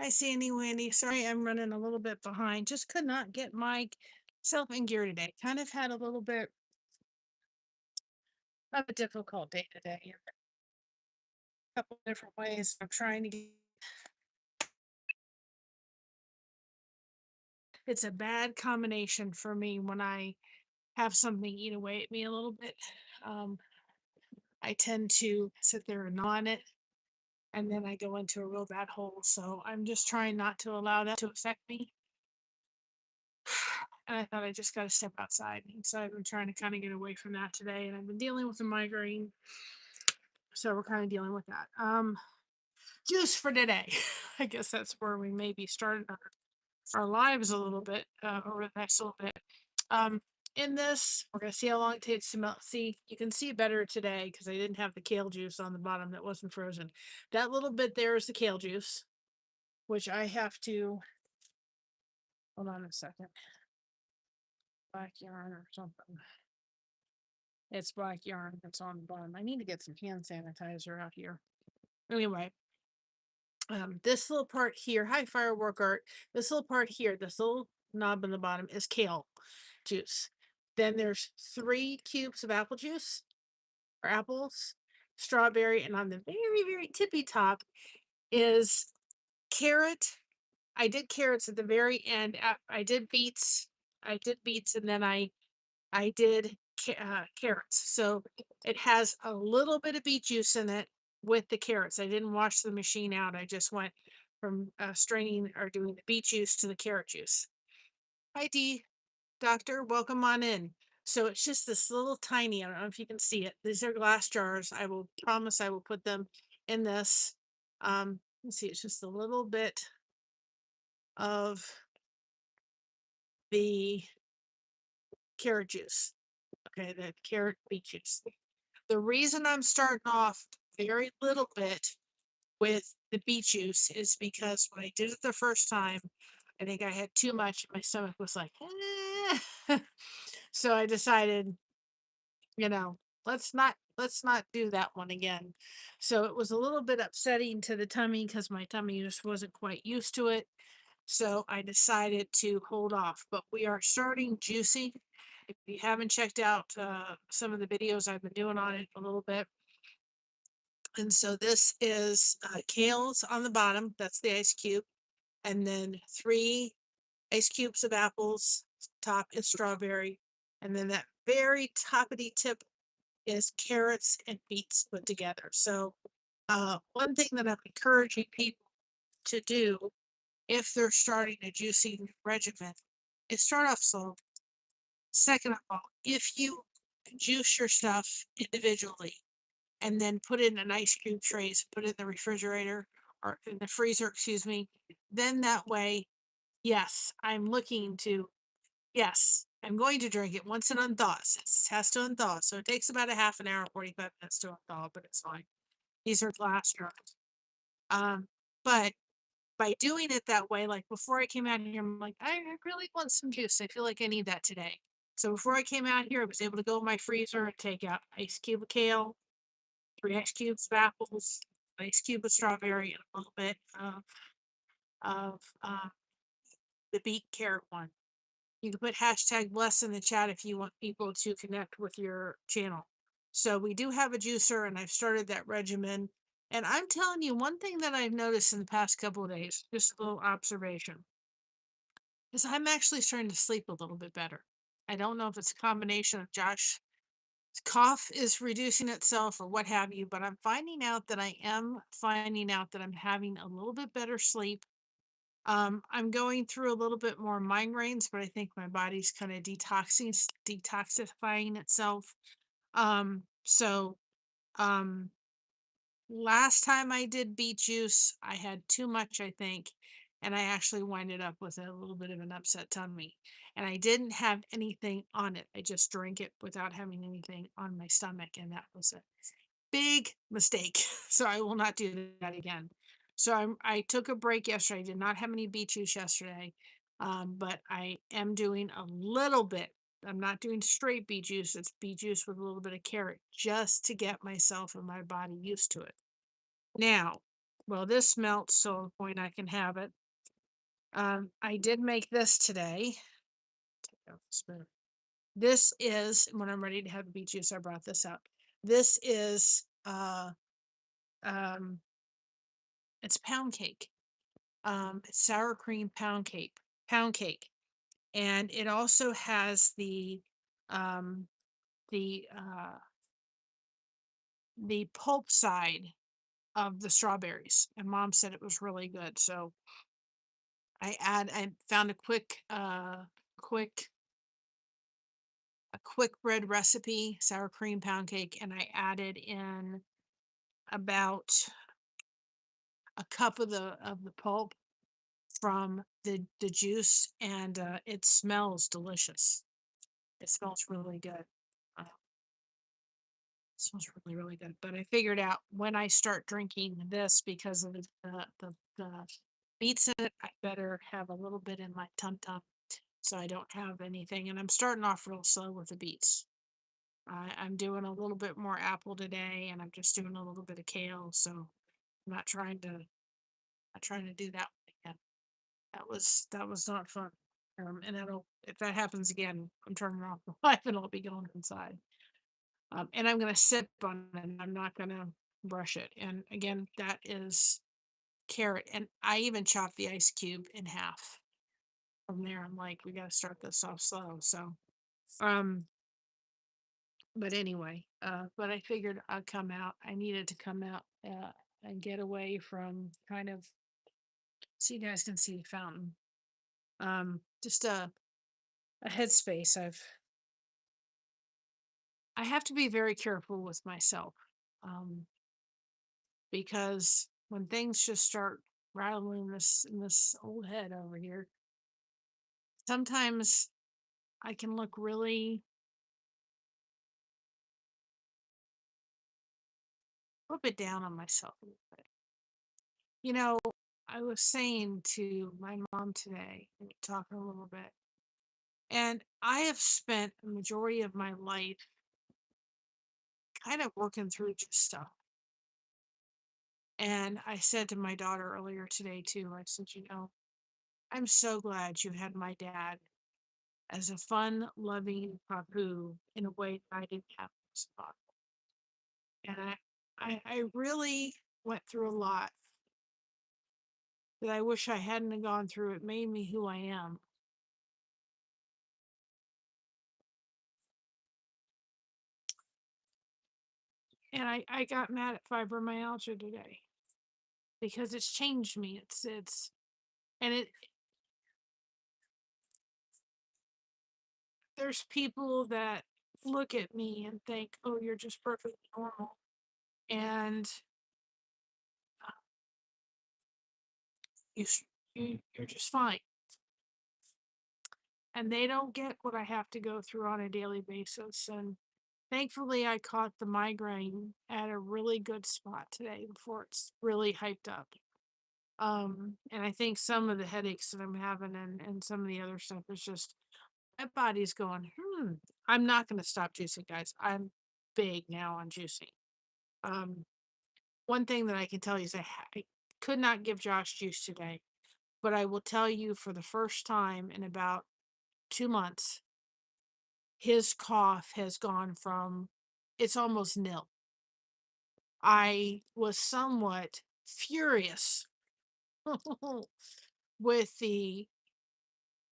Hi, Sandy Wendy. Sorry, I'm running a little bit behind. Just could not get myself in gear today. Kind of had a little bit of a difficult day today in a couple different ways. I'm trying to get it's a bad combination for me when I have something eat away at me a little bit. Um, I tend to sit there and gnaw on it, and then I go into a real bad hole. So I'm just trying not to allow that to affect me. And I thought I just got to step outside. And so I've been trying to kind of get away from that today. And I've been dealing with a migraine. So we're kind of dealing with that. Juice for today. I guess that's where we maybe started our lives a little bit over the next little bit. Um, in this, we're going to see how long it takes to melt. See, you can see better today because I didn't have the kale juice on the bottom that wasn't frozen. That little bit there is the kale juice, which I have to, hold on a second, black yarn or something. It's black yarn that's on the bottom. I need to get some hand sanitizer out here. Anyway, this little part here, hi firework art. This little part here, this little knob in the bottom is kale juice. Then there's 3 cubes of apple juice or apples, strawberry, and on the very, very tippy top is carrot. I did carrots at the very end. I did beets. I did beets, and then I did carrots. So it has a little bit of beet juice in it with the carrots. I didn't wash the machine out. I just went from straining or doing the beet juice to the carrot juice. Hi, D. Doctor, welcome on in. So it's just this little tiny, I don't know if you can see it. These are glass jars. I will promise I will put them in this. Let's see, it's just a little bit of the carrot juice. Okay, the carrot beet juice. The reason I'm starting off very little bit with the beet juice is because when I did it the first time, I think I had too much. My stomach was like, eh. So I decided, you know, let's not do that one again. So it was a little bit upsetting to the tummy because my tummy just wasn't quite used to it. So I decided to hold off. But we are starting juicing. If you haven't checked out some of the videos I've been doing on it a little bit, and so this is kales on the bottom. That's the ice cube. And then 3 ice cubes of apples, top is strawberry. And then that very toppity tip is carrots and beets put together. So one thing that I'm encouraging people to do if they're starting a juicing regimen is start off slow. Second of all, if you juice your stuff individually, and then put it in an ice cube trays, put it in the refrigerator or in the freezer, excuse me. Then that way, yes, yes, I'm going to drink it once it unthaws. It has to unthaw. So it takes about a half an hour, 45 minutes to unthaw, but it's fine. These are glass jars. Um, but by doing it that way, like before I came out here, I'm like, I really want some juice. I feel like I need that today. So before I came out here, I was able to go in my freezer and take out ice cube of kale, 3 ice cubes of apples, ice cube of strawberry, and a little bit of the beet carrot one. You can put hashtag bless in the chat if you want people to connect with your channel. So we do have a juicer, and I've started that regimen. And I'm telling you, one thing that I've noticed in the past couple of days, just a little observation, is I'm actually starting to sleep a little bit better. I don't know if it's a combination of Josh cough is reducing itself or what have you, but I'm finding out that I'm having a little bit better sleep. I'm going through a little bit more migraines, but I think my body's kind of detoxifying itself. So um last time I did beet juice, I had too much, I think, and I actually winded up with a little bit of an upset tummy. And I didn't have anything on it. I just drank it without having anything on my stomach, and that was a big mistake. So I will not do that again. So I took a break yesterday. I did not have any beet juice yesterday, but I am doing a little bit. I'm not doing straight beet juice. It's beet juice with a little bit of carrot just to get myself and my body used to it. Now, Well, this melts to a point I can have it. I did make this today. Take out the spoon. This is when I'm ready to have the beet juice. I brought this out. This is um it's pound cake. It's sour cream pound cake, and it also has um the the pulp side of the strawberries, and mom said it was really good. So I found quick a quick bread recipe, sour cream pound cake, and I added in about a cup of the pulp from the juice, and it smells delicious. It smells really good. Uh, it smells really, really good. But I figured out when I start drinking this because of the beets in it, I better have a little bit in my tum tum so I don't have anything. And I'm starting off real slow with the beets. I'm doing a little bit more apple today, and I'm just doing a little bit of kale. So I'm not trying to do that again. That was not fun. And that'll if that happens again, I'm turning off the light and I'll be going inside. And I'm gonna sip on it. And I'm not gonna brush it. And again, that is carrot. And I even chopped the ice cube in half. From there, I'm like, we gotta start this off slow. So, um, but anyway, but I figured I'd come out. I needed to come out and get away from kind of so you guys can see the fountain. Just a headspace. I have to be very careful with myself. Um, because when things just start rattling in this old head over here, sometimes I can look really a little bit down on myself a little bit. You know, I was saying to my mom today, we were talking a little bit, and I have spent the majority of my life kind of working through just stuff. And I said to my daughter earlier today too, I said, I'm so glad you had my dad as a fun, loving papu in a way that I didn't have as a father. And I really went through a lot that I wish I hadn't have gone through. It made me who I am. And I got mad at fibromyalgia today because it's changed me. And it there's people that look at me and think, oh, you're just perfectly normal. And uh, you, you're just fine. And they don't get what I have to go through on a daily basis. And thankfully, I caught the migraine at a really good spot today before it's really hyped up. And I think some of the headaches that I'm having and some of the other stuff is just my body's going, I'm not going to stop juicing, guys. I'm big now on juicing. Um, one thing that I can tell you is I could not give Josh juice today, but I will tell you for the first time in about 2 months, his cough has gone from it's almost nil. I was somewhat furious with the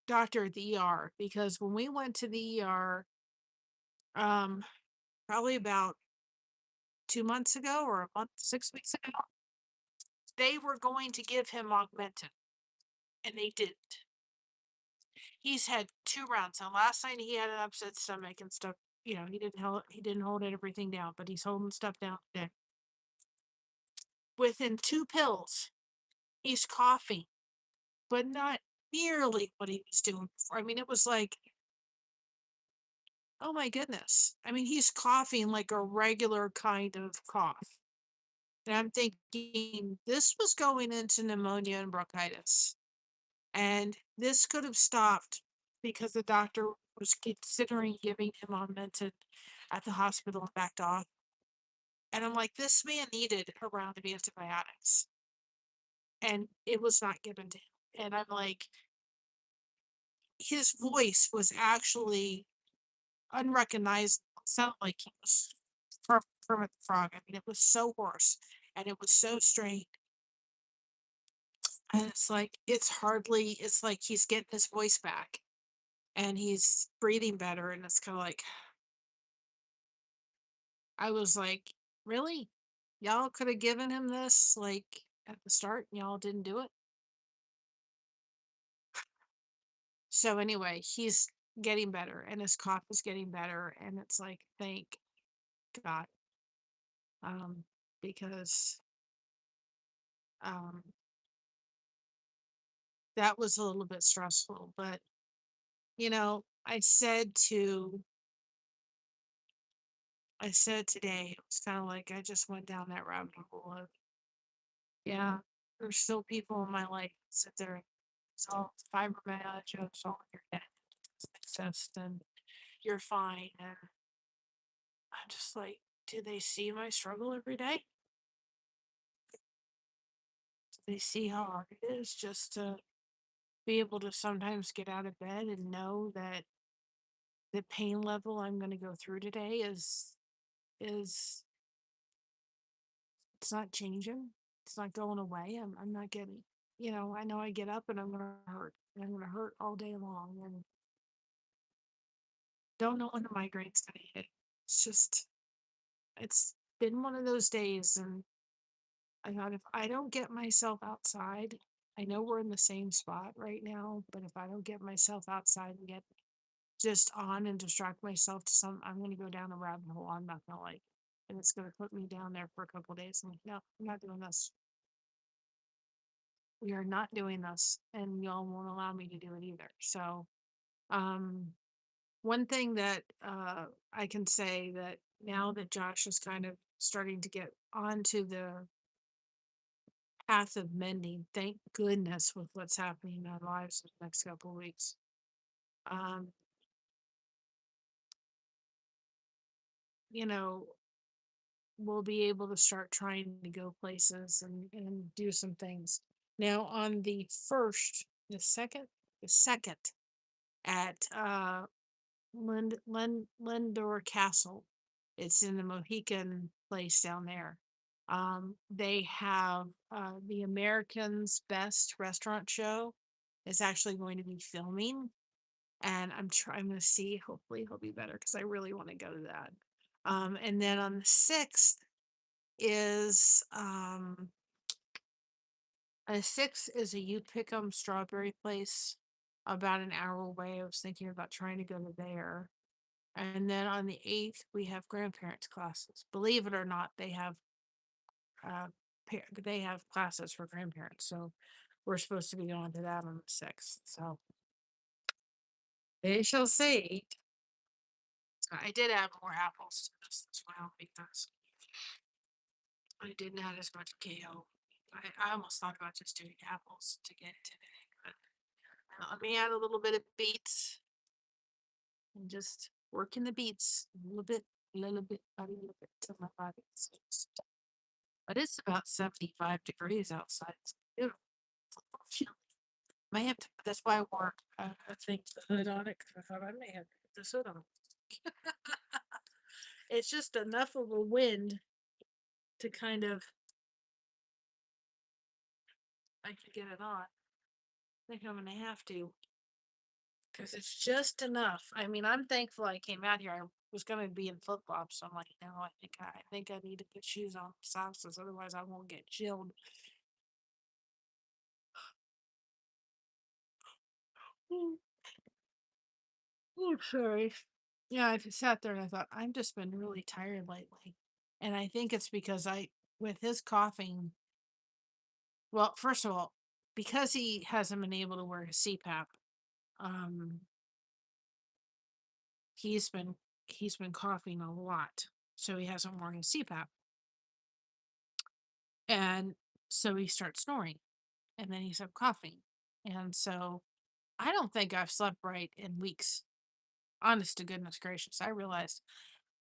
doctor at the ER because when we went to the ER, um, probably about 2 months ago or a month, 6 weeks ago, they were going to give him augmentin, and they didn't. He's had 2 rounds. Now, last night he had an upset stomach and stuff. He didn't hold everything down, but he's holding stuff down today. Within 2 pills, he's coughing, but not nearly what he was doing before. I mean, it was like, oh my goodness. I mean, he's coughing like a regular kind of cough. And I'm thinking this was going into pneumonia and bronchitis. And this could have stopped because the doctor was considering giving him augmentin at the hospital and backed off. And I'm like, this man needed a round of antibiotics. and it was not given to him. And I'm like, his voice was actually unrecognizable. It sounded like he was from Kermit the Frog. I mean, it was so hoarse and it was so strained. And it's like, it's like he's getting his voice back and he's breathing better. And it's kind of like, I was like, really? Y'all could have given him this like at the start and y'all didn't do it. So anyway, he's getting better and his cough is getting better. And it's like, thank God. Um, because um that was a little bit stressful. But I said today, it was kind of like I just went down that rabbit hole of, yeah, there's still people in my life that sit there, it's all fibromyalgia, it's all in your head, it exist, and you're fine. And I'm just like, do they see my struggle every day? Do they see how hard it is just to be able to sometimes get out of bed and know that the pain level I'm going to go through today is it's not changing. It's not going away. I'm not getting, I know I get up and I'm gonna hurt. And I'm gonna hurt all day long and don't know when the migraine's gonna hit. It's just it's been one of those days and I thought if I don't get myself outside, I know we're in the same spot right now, but if I don't get myself outside and get just on and distract myself to I'm gonna go down a rabbit hole I'm not gonna like. And it's gonna put me down there for a couple of days. I'm like, no, I'm not doing this. We are not doing this and y'all won't allow me to do it either. So, um, one thing that I can say that now that Josh is kind of starting to get onto the path of mending, thank goodness with what's happening in our lives in the next couple of weeks. Um, you know, we'll be able to start trying to go places and do some things. Now on the second at Lindor Castle. It's in the Mohican place down there. They have the American's Best Restaurant Show is actually going to be filming, and I'm going to see. Hopefully, he'll be better because I really want to go to that. And then on the 6th is a You Pick 'em strawberry place about an hour away. I was thinking about trying to go to there. And then on the 8th, we have grandparents classes. Believe it or not, uh, they have classes for grandparents. So we're supposed to be going to that on the 6th. So they shall see. I did add more apples to this as well because I didn't add as much kale. I almost thought about just doing apples to get today, but let me add a little bit of beets and just working the beets a little bit, a little bit till my body is just. But it's about 75 degrees outside. It's beautiful. It's a little chilly. May have to, that's why I wore I think the hood on it because I thought I may have to put this hood on. It's just enough of a wind to kind of I can get it on. I think I'm gonna have to because it's just enough. I mean, I'm thankful I came out here. I was gonna be in flip flops, so I'm like, no, I think I need to put shoes on socks, otherwise I won't get chilled. Oh, sorry. Yeah, I sat there and I thought, I've just been really tired lately. And I think it's because with his coughing, well, first of all, because he hasn't been able to wear his CPAP, um, he's been he's been coughing a lot. So he hasn't worn his CPAP. And so he starts snoring and then he starts coughing. And so I don't think I've slept right in weeks. Honest to goodness gracious. I realized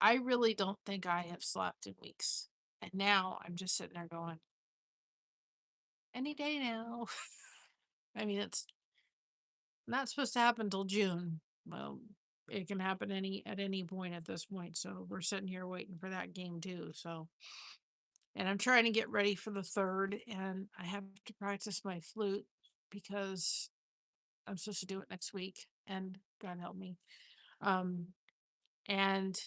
I really don't think I have slept in weeks. And now I'm just sitting there going, any day now. I mean, it's not supposed to happen till June. Well, it can happen at any point at this point. So we're sitting here waiting for that game too. So, and I'm trying to get ready for the third, and I have to practice my flute because I'm supposed to do it next week, and God help me. Um, and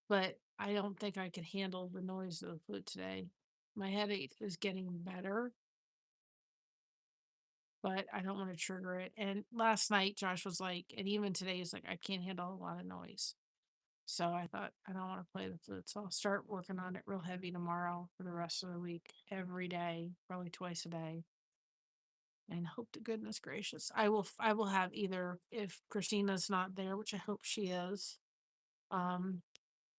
but I don't think I could handle the noise of the flute today. My headache is getting better, but I don't want to trigger it. And last night, Josh was like, and even today, he's like, I can't handle a lot of noise. So I thought, I don't want to play the flute. So I'll start working on it real heavy tomorrow for the rest of the week, every day, probably twice a day. And hope to goodness gracious, I will have either, if Christina's not there, which I hope she is. Um,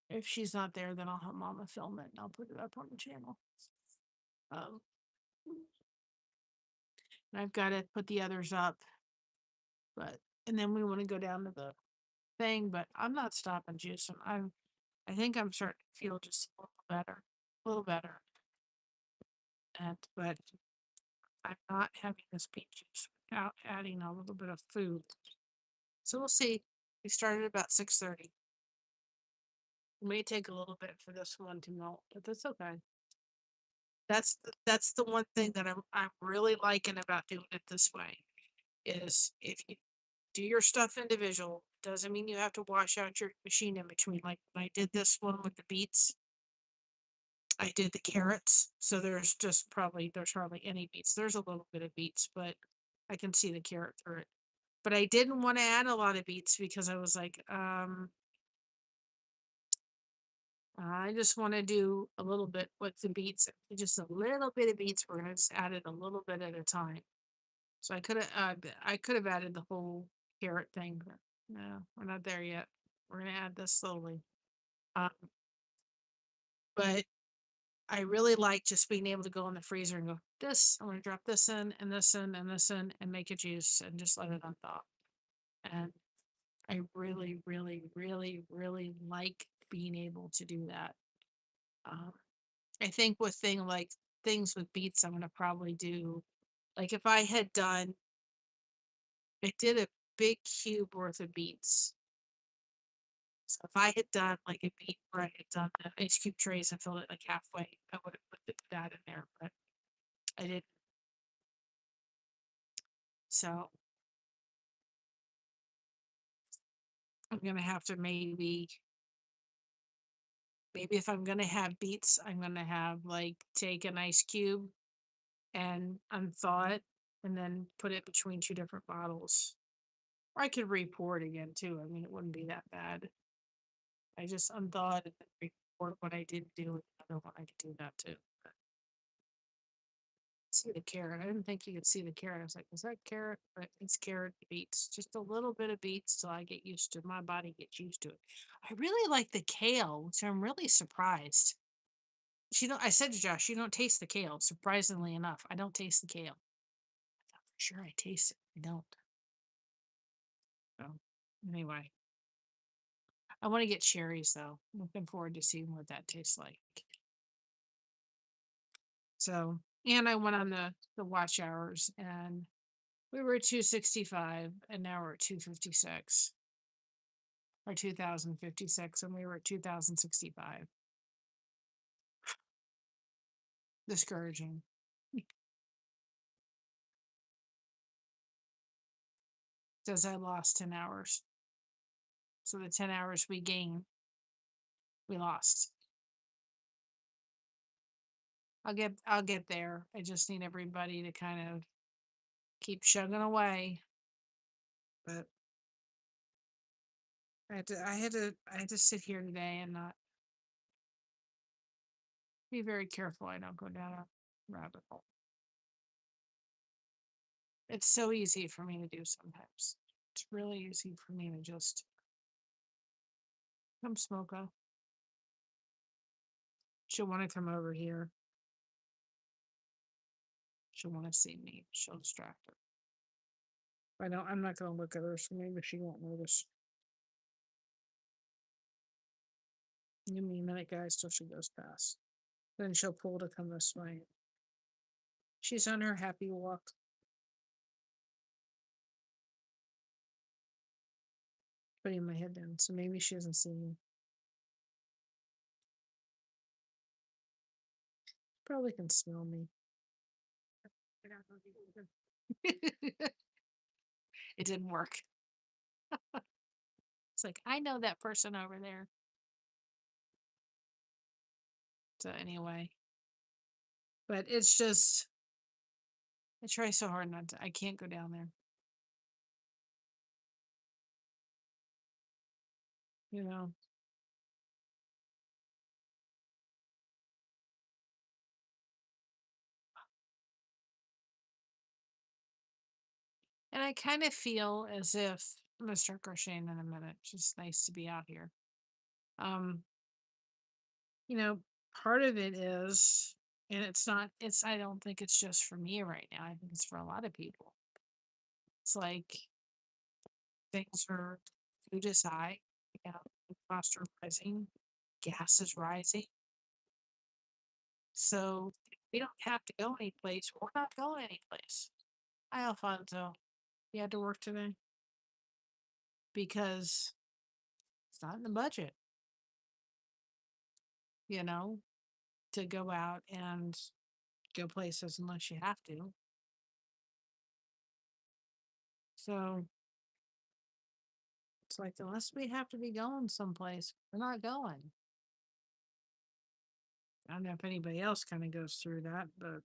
if she's not there, then I'll have Mama film it and I'll put it up on the channel. Um, and I've got to put the others up, but and then we want to go down to the thing, but I'm not stopping juicing. I think I'm starting to feel just a little better. And but I'm not having this beet juice without adding a little bit of food. So we'll see. We started about 6:30. It may take a little bit for this one to melt, but that's okay. That's the one thing that I'm really liking about doing it this way is if you do your stuff individual, doesn't mean you have to wash out your machine in between. Like when I did this one with the beets, I did the carrots, so there's hardly any beets. There's a little bit of beets, but I can see the carrot through it. But I didn't want to add a lot of beets because I was like, I just want to do a little bit with the beets, just a little bit of beets. We're gonna just add it a little bit at a time. So I could have added the whole carrot thing, but no, we're not there yet. We're gonna add this slowly. Um, but I really like just being able to go in the freezer and go, this, I'm gonna drop this in and this in and this in and make a juice and just let it unthaw. And I really, really, really, really like being able to do that. Um, I think with things with beets, I'm gonna probably do like if I had done, I did a big cube worth of beets. So if I had done like a beet where I had done the ice cube trays and filled it like halfway, I would have put that in there, but I didn't. So I'm gonna have to maybe if I'm gonna have beets, I'm gonna have like take an ice cube and unthaw it and then put it between two different bottles. Or I could re-pour it again too. I mean, it wouldn't be that bad. I just unthawed and then re-poured what I did do with the other one. I could do that too. But see the carrot. I didn't think you could see the carrot. I was like, is that carrot? But it's carrot beets. Just a little bit of beets till I get used to my body gets used to it. I really like the kale, so I'm really surprised. I said to Josh, you don't taste the kale. Surprisingly enough, I don't taste the kale. I thought for sure I taste it. I don't. So anyway, I want to get cherries though. Looking forward to seeing what that tastes like. So, and I went on the watch hours and we were at 265 and now we're at 256 or 2056 and we were at 2065. Discouraging. Because I lost 10 hours. So the 10 hours we gained, we lost. I'll get there. I just need everybody to kind of keep chugging away. But I had to sit here today and not be very careful I don't go down a rabbit hole. It's so easy for me to do sometimes. It's really easy for me to just come Smoko. She'll want to come over here. She'll want to see me. She'll distract her. I know I'm not gonna look at her, so maybe she won't notice. Give me a minute, guys, till she goes past. Then she'll pull to come this way. She's on her happy walk. Putting my head down, so maybe she doesn't see me. Probably can smell me. It didn't work. It's like, I know that person over there. So anyway, but it's just, I try so hard not to. I can't go down there. You know. And I kind of feel as if I'm gonna start crocheting in a minute. It's just nice to be out here. Um, you know, part of it is, and it's not, it's, I don't think it's just for me right now. I think it's for a lot of people. It's like things are, food is high, you know, costs are rising, gas is rising. So if we don't have to go anyplace, we're not going anyplace. Hi, Alfonso. You had to work today because it's not in the budget, you know, to go out and go places unless you have to. So it's like, unless we have to be going someplace, we're not going. I don't know if anybody else kind of goes through that, but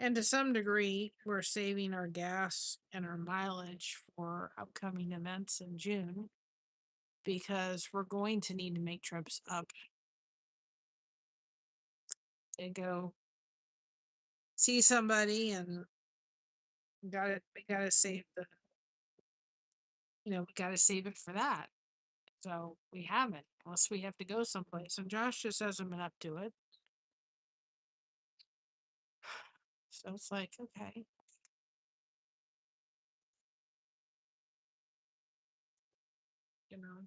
and to some degree, we're saving our gas and our mileage for upcoming events in June because we're going to need to make trips up and go see somebody, and we gotta save the, we gotta save it for that. So we haven't, unless we have to go someplace. And Josh just hasn't been up to it. So it's like, okay. You know.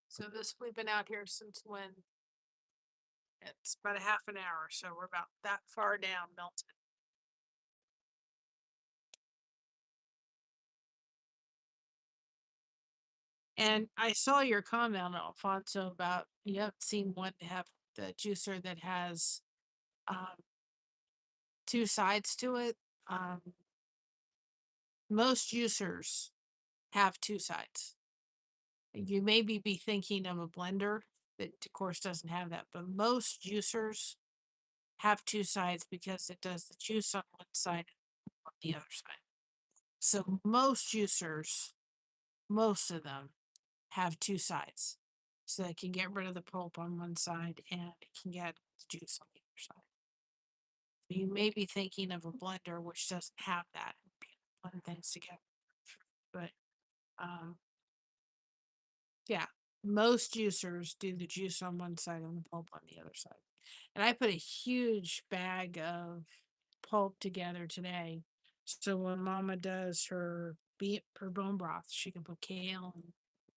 So this, we've been out here since when? It's about a half an hour, so we're about that far down Milton. And I saw your comment, Alfonso, about you haven't seen one to have the juicer that has um, two sides to it. Um, most juicers have two sides. You maybe be thinking of a blender that, of course, doesn't have that, but most juicers have two sides because it does the juice on one side and on the other side. So most juicers, most of them have two sides. So they can get rid of the pulp on one side and it can get the juice on the other side. You may be thinking of a blender which doesn't have that, blend things together. But yeah, most juicers do the juice on one side and the pulp on the other side. And I put a huge bag of pulp together today. So when Mama does her bone broth, she can put kale and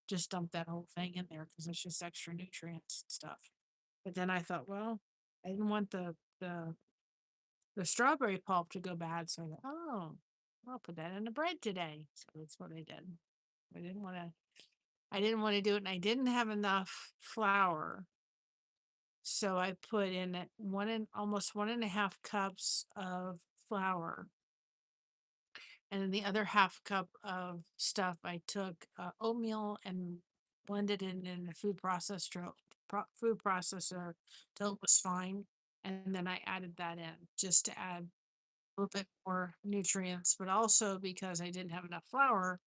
just dump that whole thing in there because it's just extra nutrients and stuff. But then I thought, well, I didn't want the strawberry pulp to go bad, so I thought, oh, I'll put that in the bread today. So that's what I did. I didn't want to. I didn't want to do it, and I didn't have enough flour, so I put in almost 1.5 cups of flour, and then the other half cup of stuff I took oatmeal and blended it in a food processor till it was fine, and then I added that in just to add a little bit more nutrients, but also because I didn't have enough flour.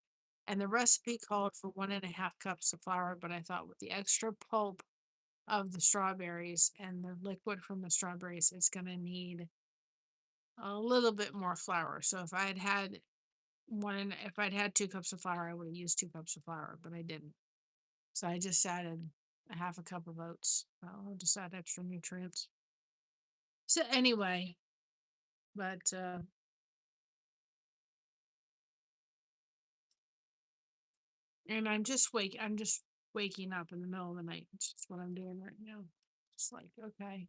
And the recipe called for 1.5 cups of flour, but I thought with the extra pulp of the strawberries and the liquid from the strawberries, it's going to need a little bit more flour. So if I'd had 2 cups of flour, I would have used 2 cups of flour, but I didn't. So I just added a half a cup of oats. I'll just add extra nutrients. So anyway, but and I'm just waking up in the middle of the night. It's just what I'm doing right now. Just like, okay,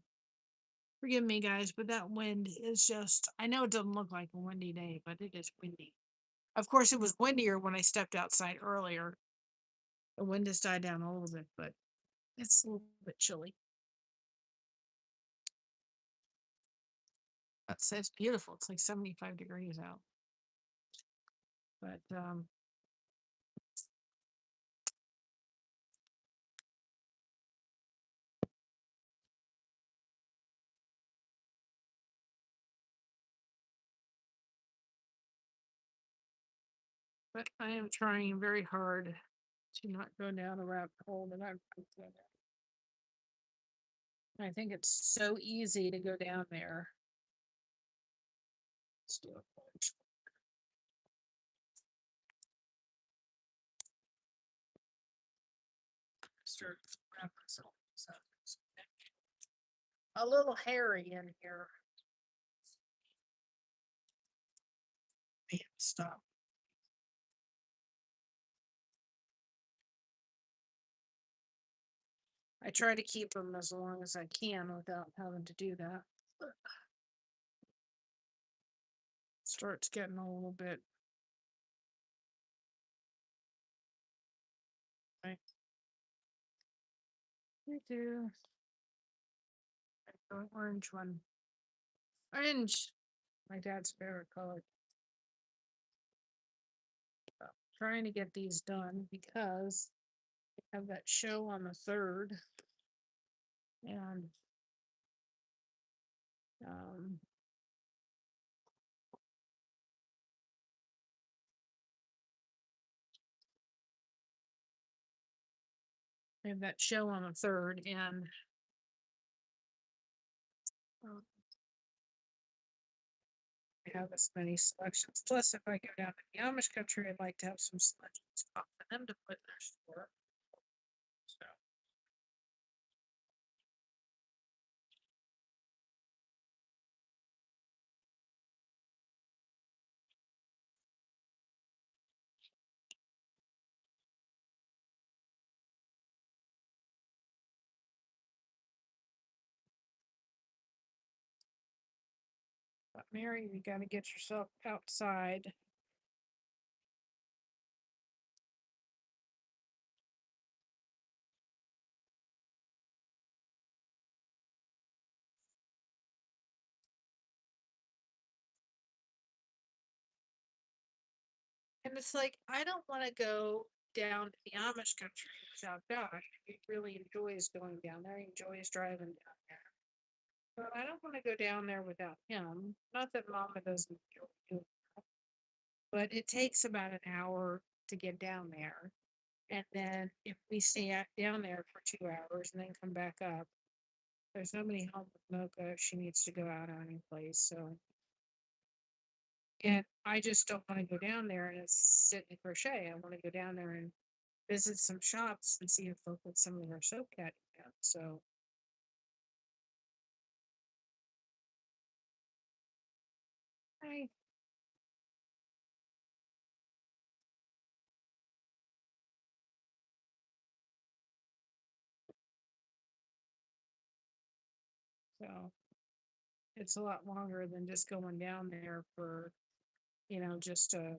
forgive me, guys, but that wind is just, I know it doesn't look like a windy day, but it is windy. Of course, it was windier when I stepped outside earlier. The wind has died down a little bit, but it's a little bit chilly. That says beautiful. It's like 75 degrees out. But I am trying very hard to not go down a rabbit hole that I'm going down. I think it's so easy to go down there. Let's do a bunch. Start wrapping myself up. A little hairy in here. Man, stop. I try to keep them as long as I can without having to do that. Starts getting a little bit. Right. We do. An orange one. Orange. My dad's favorite color. Trying to get these done because I have that show on the 3rd. And um I have that show on the 3rd, and um, I have as many selections. Plus, if I go down to the Amish country, I'd like to have some selections off for them to put in their store. So but Mary, you gotta get yourself outside. And it's like, I don't want to go down to the Amish country without Josh. He really enjoys going down there. He enjoys driving down there. But I don't want to go down there without him. Not that Mama doesn't enjoy doing that, but it takes about an hour to get down there. And then if we stay down there for 2 hours and then come back up, there's nobody home with Mocha if she needs to go out on any place. So, and I just don't want to go down there and sit and crochet. I want to go down there and visit some shops and see if they'll put some of their soap caddy out. So I so it's a lot longer than just going down there for, just a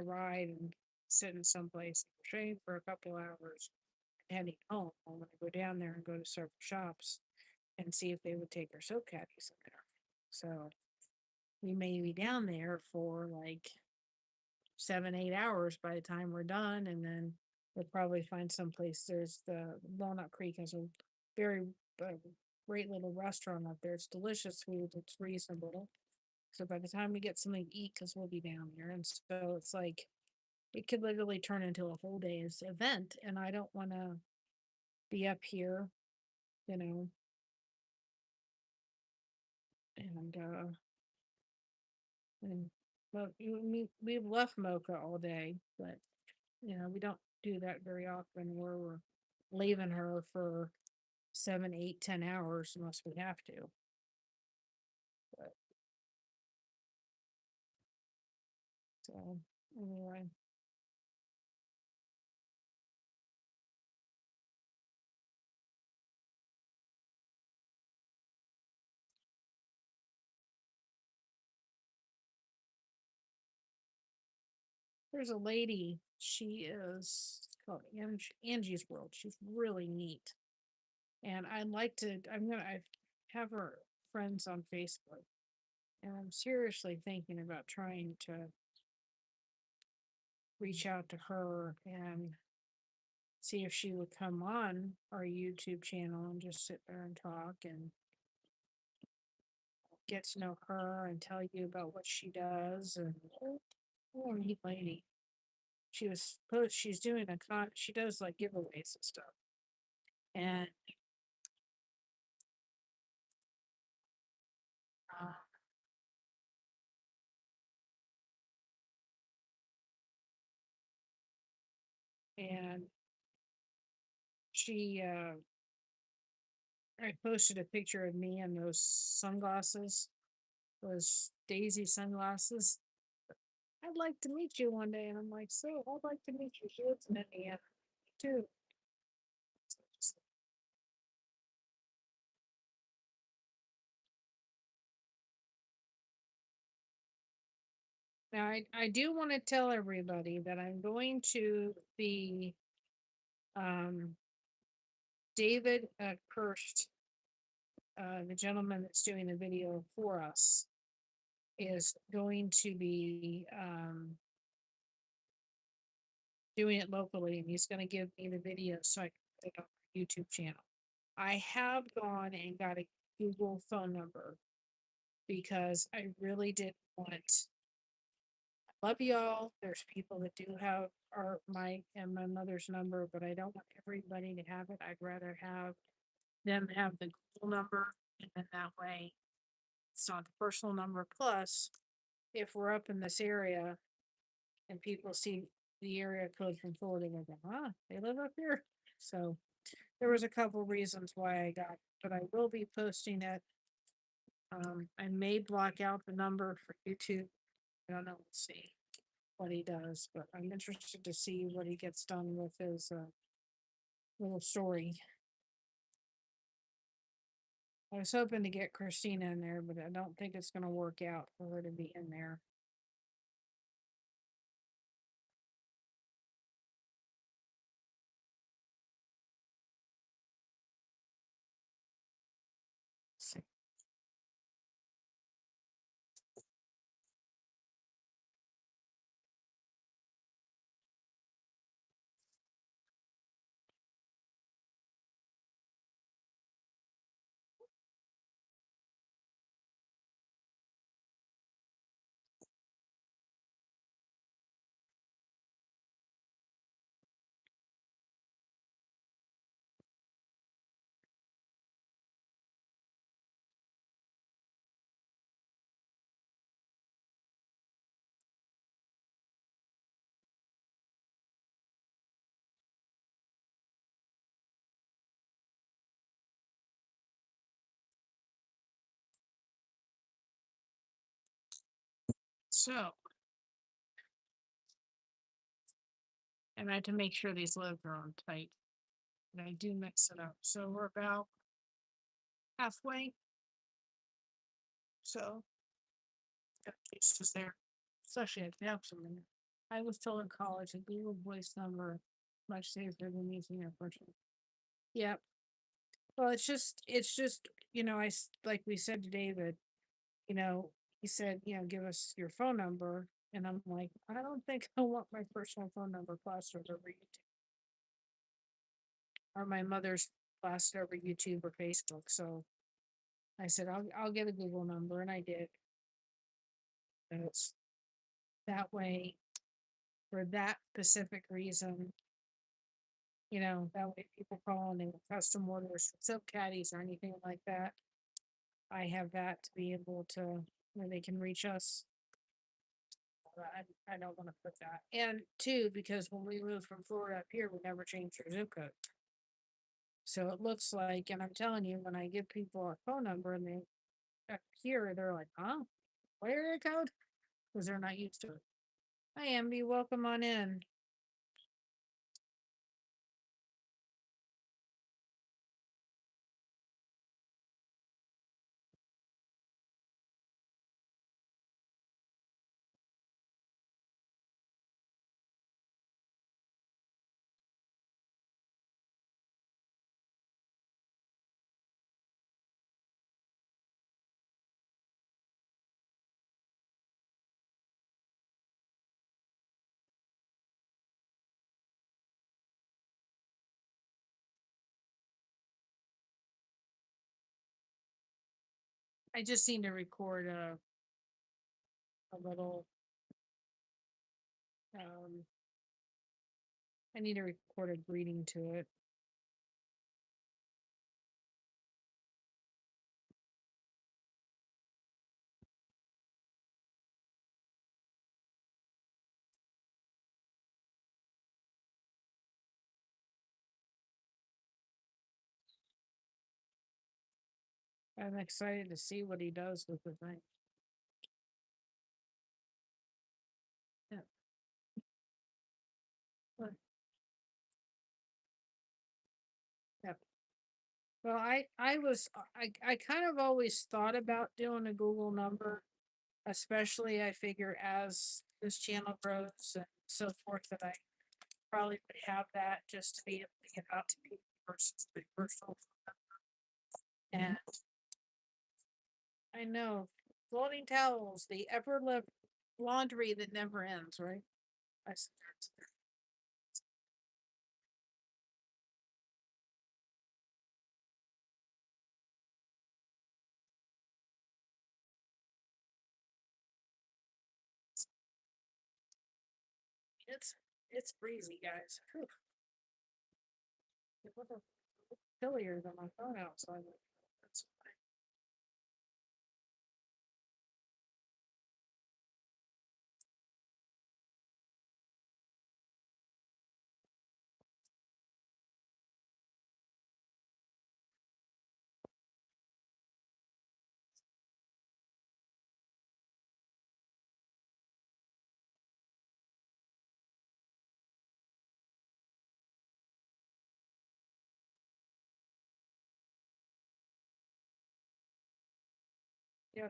ride and sitting someplace and crochet for a couple hours and heading home. I want to go down there and go to several shops and see if they would take their soap caddies in there. So we may be down there for like 7, 8 hours by the time we're done, and then we'll probably find someplace. There's the Walnut Creek has a very uh, great little restaurant up there. It's delicious food. It's reasonable. So by the time we get something to eat, because we'll be down there, and so it's like it could literally turn into a whole day's event, and I don't want to be up here, you know, and and well, we've left Mocha all day, but we don't do that very often where we're leaving her for 7, 8, 10 hours unless we have to. But so anyway, There's a lady, she is it's called Angie's World. She's really neat. And I'd like to, I have her friends on Facebook. And I'm seriously thinking about trying to reach out to her and see if she would come on our YouTube channel and just sit there and talk and get to know her and tell you about what she does. And oh, neat lady. She's doing she does like giveaways and stuff. And uh, and she I posted a picture of me in those sunglasses, those Daisy sunglasses. I'd like to meet you one day. And I'm like, so I'd like to meet you. She lives in Indiana too. Now, I do want to tell everybody that I'm going to the um, David Kirst, the gentleman that's doing the video for us, is going to be doing it locally, and he's going to give me the video so I can put it on my YouTube channel. I have gone and got a Google phone number because I really did want. I love y'all. There's people that do have my and my mother's number, but I don't want everybody to have it. I'd rather have them have the Google number, and then that way it's not the personal number. Plus, if we're up in this area and people see the area code from Florida, they go, "Ah, they live up here." So there was a couple reasons why I got, but I will be posting it. I may block out the number for YouTube. I don't know. We'll see what he does, but I'm interested to see what he gets done with his little story. I was hoping to get Christina in there, but I don't think it's going to work out for her to be in there. So, and I had to make sure these lids are on tight, and I do mix it up. So we're about halfway. So, it's just there. Especially at the in. I was told in college a Google Voice number much safer than using your person. Yep. Well, it's just, like we said to David, he said, give us your phone number. And I'm like, I don't think I want my personal phone number plastered over YouTube or my mother's plastered over YouTube or Facebook. So I said, I'll get a Google number. And I did. And it's that way for that specific reason. That way people call and they want custom orders for silk caddies or anything like that. I have that to be able to where they can reach us. I don't want to put that. And two, because when we moved from Florida up here, we never changed our zip code. So it looks like, and I'm telling you, when I give people a phone number and they up here, they're like, huh? What area code? Because they're not used to it. Hi, Amby. Welcome on in. I just need to record a little. Um, I need to record a greeting to it. I'm excited to see what he does with the thing. Yeah. But, yeah. Well, I kind of always thought about doing a Google number, especially I figure as this channel grows and so forth that I probably would have that just to be able to get out to people versus the personal. And I know floating towels, the laundry that never ends, right? I s- It's it's breezy, guys. Whew. It was a little chillier than my phone outside. That's yeah.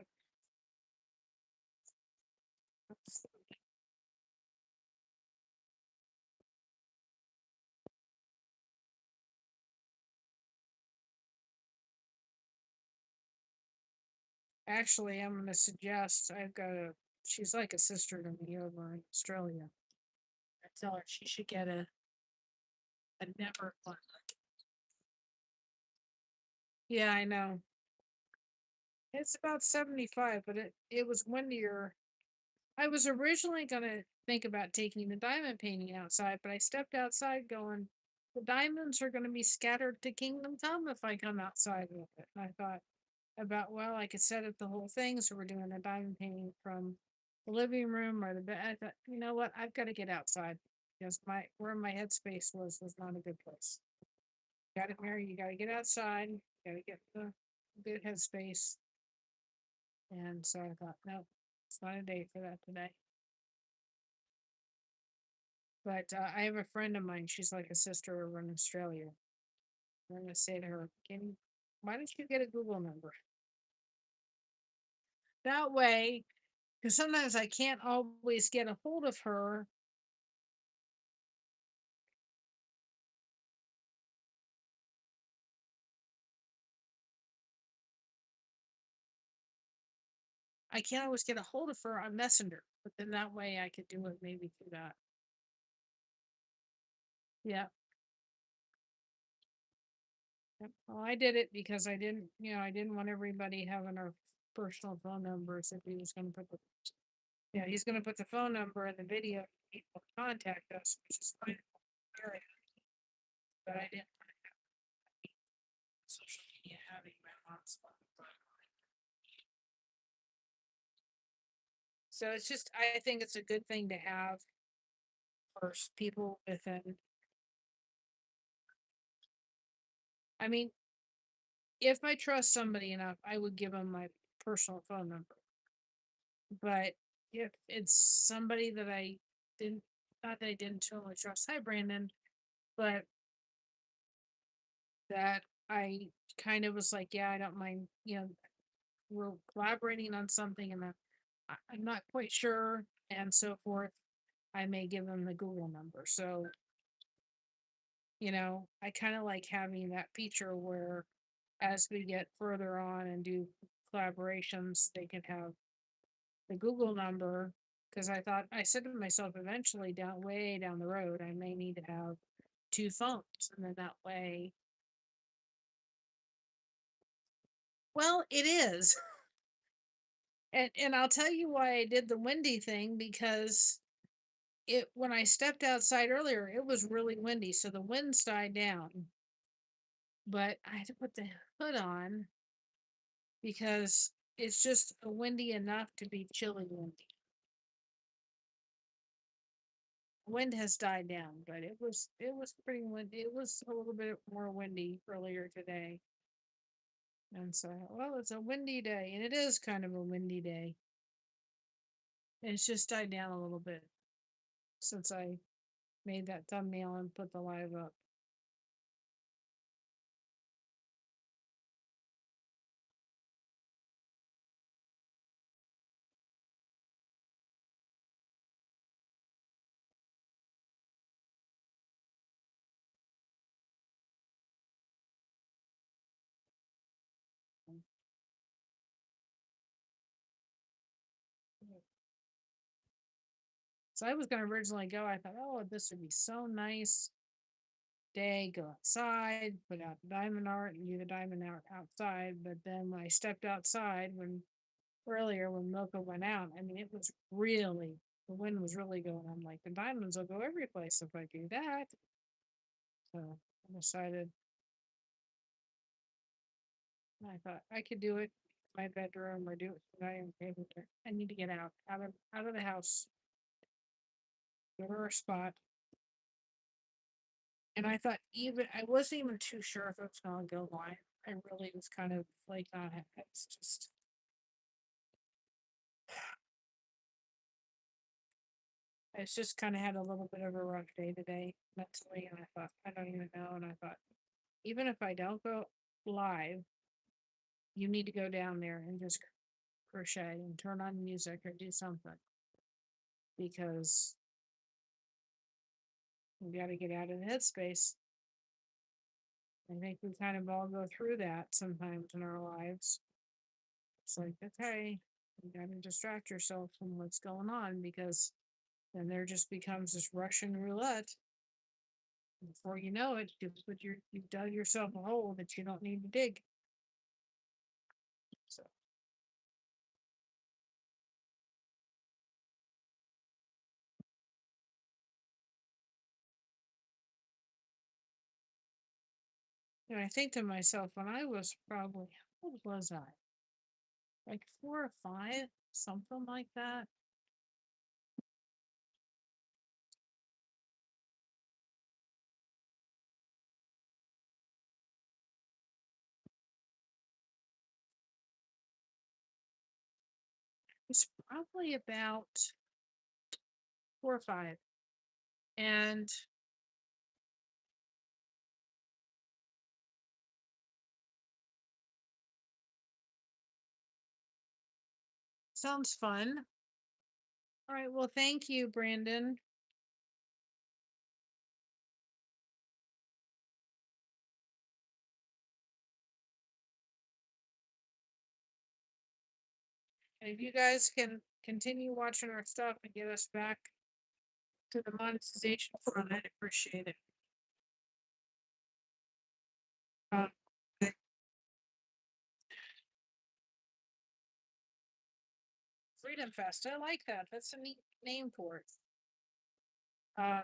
That's, actually, I'm gonna suggest I've got a. She's like a sister to me over in Australia. I tell her she should get a never one. Yeah, I know. It's about 75, but it was windier. I was originally gonna think about taking the diamond painting outside, but I stepped outside going, the diamonds are gonna be scattered to kingdom come if I come outside with it. And I thought about, well, I could set up the whole thing, so we're doing a diamond painting from the living room or the bed. I thought, you know what, I've got to get outside because my where my headspace was not a good place. Got it, Mary. You got to get outside. You got to get the good headspace. And so I thought, no, it's not a day for that today. But I have a friend of mine. She's like a sister over in Australia. I'm going to say to her, why don't you get a Google number? That way, because sometimes I can't always get a hold of her. I can't always get a hold of her on Messenger, but then that way I could do it maybe through that. Yeah. Yep. Well, I did it because I didn't want everybody having our personal phone numbers if he was going to put yeah, he's going to put the phone number in the video for people to contact us, which is fine. Area, but I didn't want social media having my hotspot. So it's just, I think it's a good thing to have for people within. I mean, if I trust somebody enough, I would give them my personal phone number. But if it's somebody that I didn't, not that I didn't totally trust, hi Brandon, but that I kind of was like, yeah, I don't mind, we're collaborating on something and I'm not quite sure and so forth, I may give them the Google number. So, I kind of like having that feature where as we get further on and do collaborations, they can have the Google number because I said to myself, eventually way down the road, I may need to have two phones, and then that way, well, it is. And I'll tell you why I did the windy thing, because it when I stepped outside earlier, it was really windy, so the winds died down. But I had to put the hood on because it's just windy enough to be chilly windy. Wind has died down, but it was pretty windy. It was a little bit more windy earlier today. And so, well, it's a windy day, and it is kind of a windy day. It's just died down a little bit since I made that thumbnail and put the live up. So I was going to originally go. I thought, oh, this would be so nice day. Go outside, put out the diamond art, and do the diamond art outside. But then when I stepped outside, when earlier when Milka went out, I mean, it was really the wind was really going. I'm like, the diamonds will go every place if I do that. So I decided, I thought I could do it in my bedroom or do it in the dining table. I need to get out of the house, go to our spot. And I thought, even I wasn't even too sure if it was gonna go live. I really was kind of like not it's just it's just kind of had a little bit of a rough day today mentally, and I thought, I don't even know. And I thought, even if I don't go live, you need to go down there and just crochet and turn on music or do something, because we got to get out of the headspace. I think we kind of all go through that sometimes in our lives. It's like, okay, you got to distract yourself from what's going on, because then there just becomes this Russian roulette. Before you know it, you've dug yourself a hole that you don't need to dig. So, and I think to myself, when I was probably, how old was I? Like 4 or 5, something like that. It's probably about 4 or 5. And sounds fun. All right. Well, thank you, Brandon. And if you guys can continue watching our stuff and get us back to the monetization front, I'd appreciate it. Um, Freedom Fest. I like that. That's a neat name for it. Uh,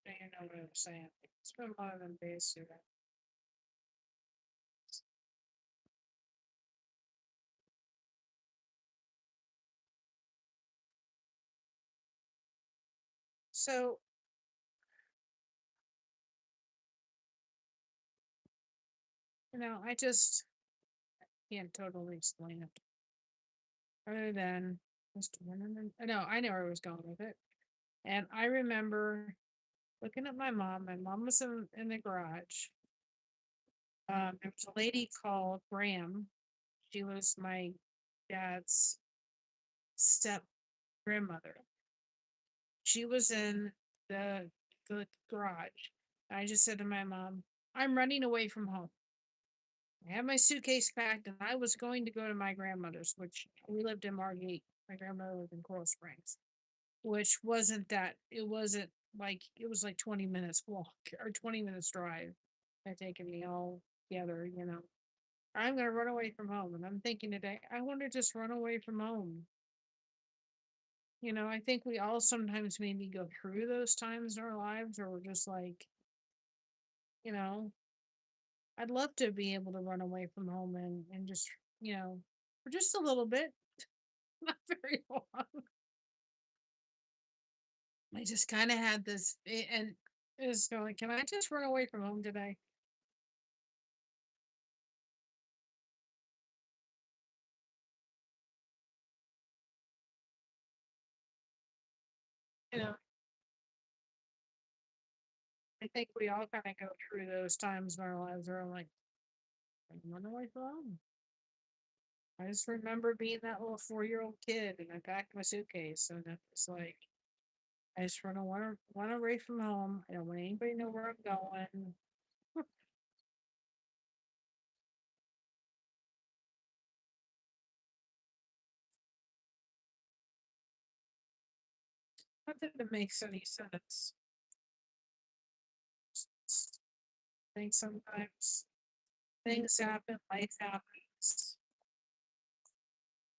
you know what I'm saying. It's been one of them days here. So, I just can't totally explain it. Other than just no, I know where I was going with it. And I remember looking at my mom. My mom was in the garage. There was a lady called Graham. She was my dad's step grandmother. She was in the garage. I just said to my mom, I'm running away from home. I had my suitcase packed and I was going to go to my grandmother's, which we lived in Margate. My grandmother lived in Coral Springs, which it was like 20 minutes walk or 20 minutes drive. Had taken me all together. I'm gonna run away from home. And I'm thinking today, I want to just run away from home. I think we all sometimes maybe go through those times in our lives where we're just like, you know, I'd love to be able to run away from home and just, for just a little bit, not very long. I just kind of had this, and it's going, can I just run away from home today? You know, I think we all kind of go through those times in our lives where I'm like, I run away from home. I just remember being that little 4-year-old kid and I packed my suitcase and it was like, I just run away from home. I don't want anybody to know where I'm going. Not that it makes any sense. I think sometimes things happen, life happens.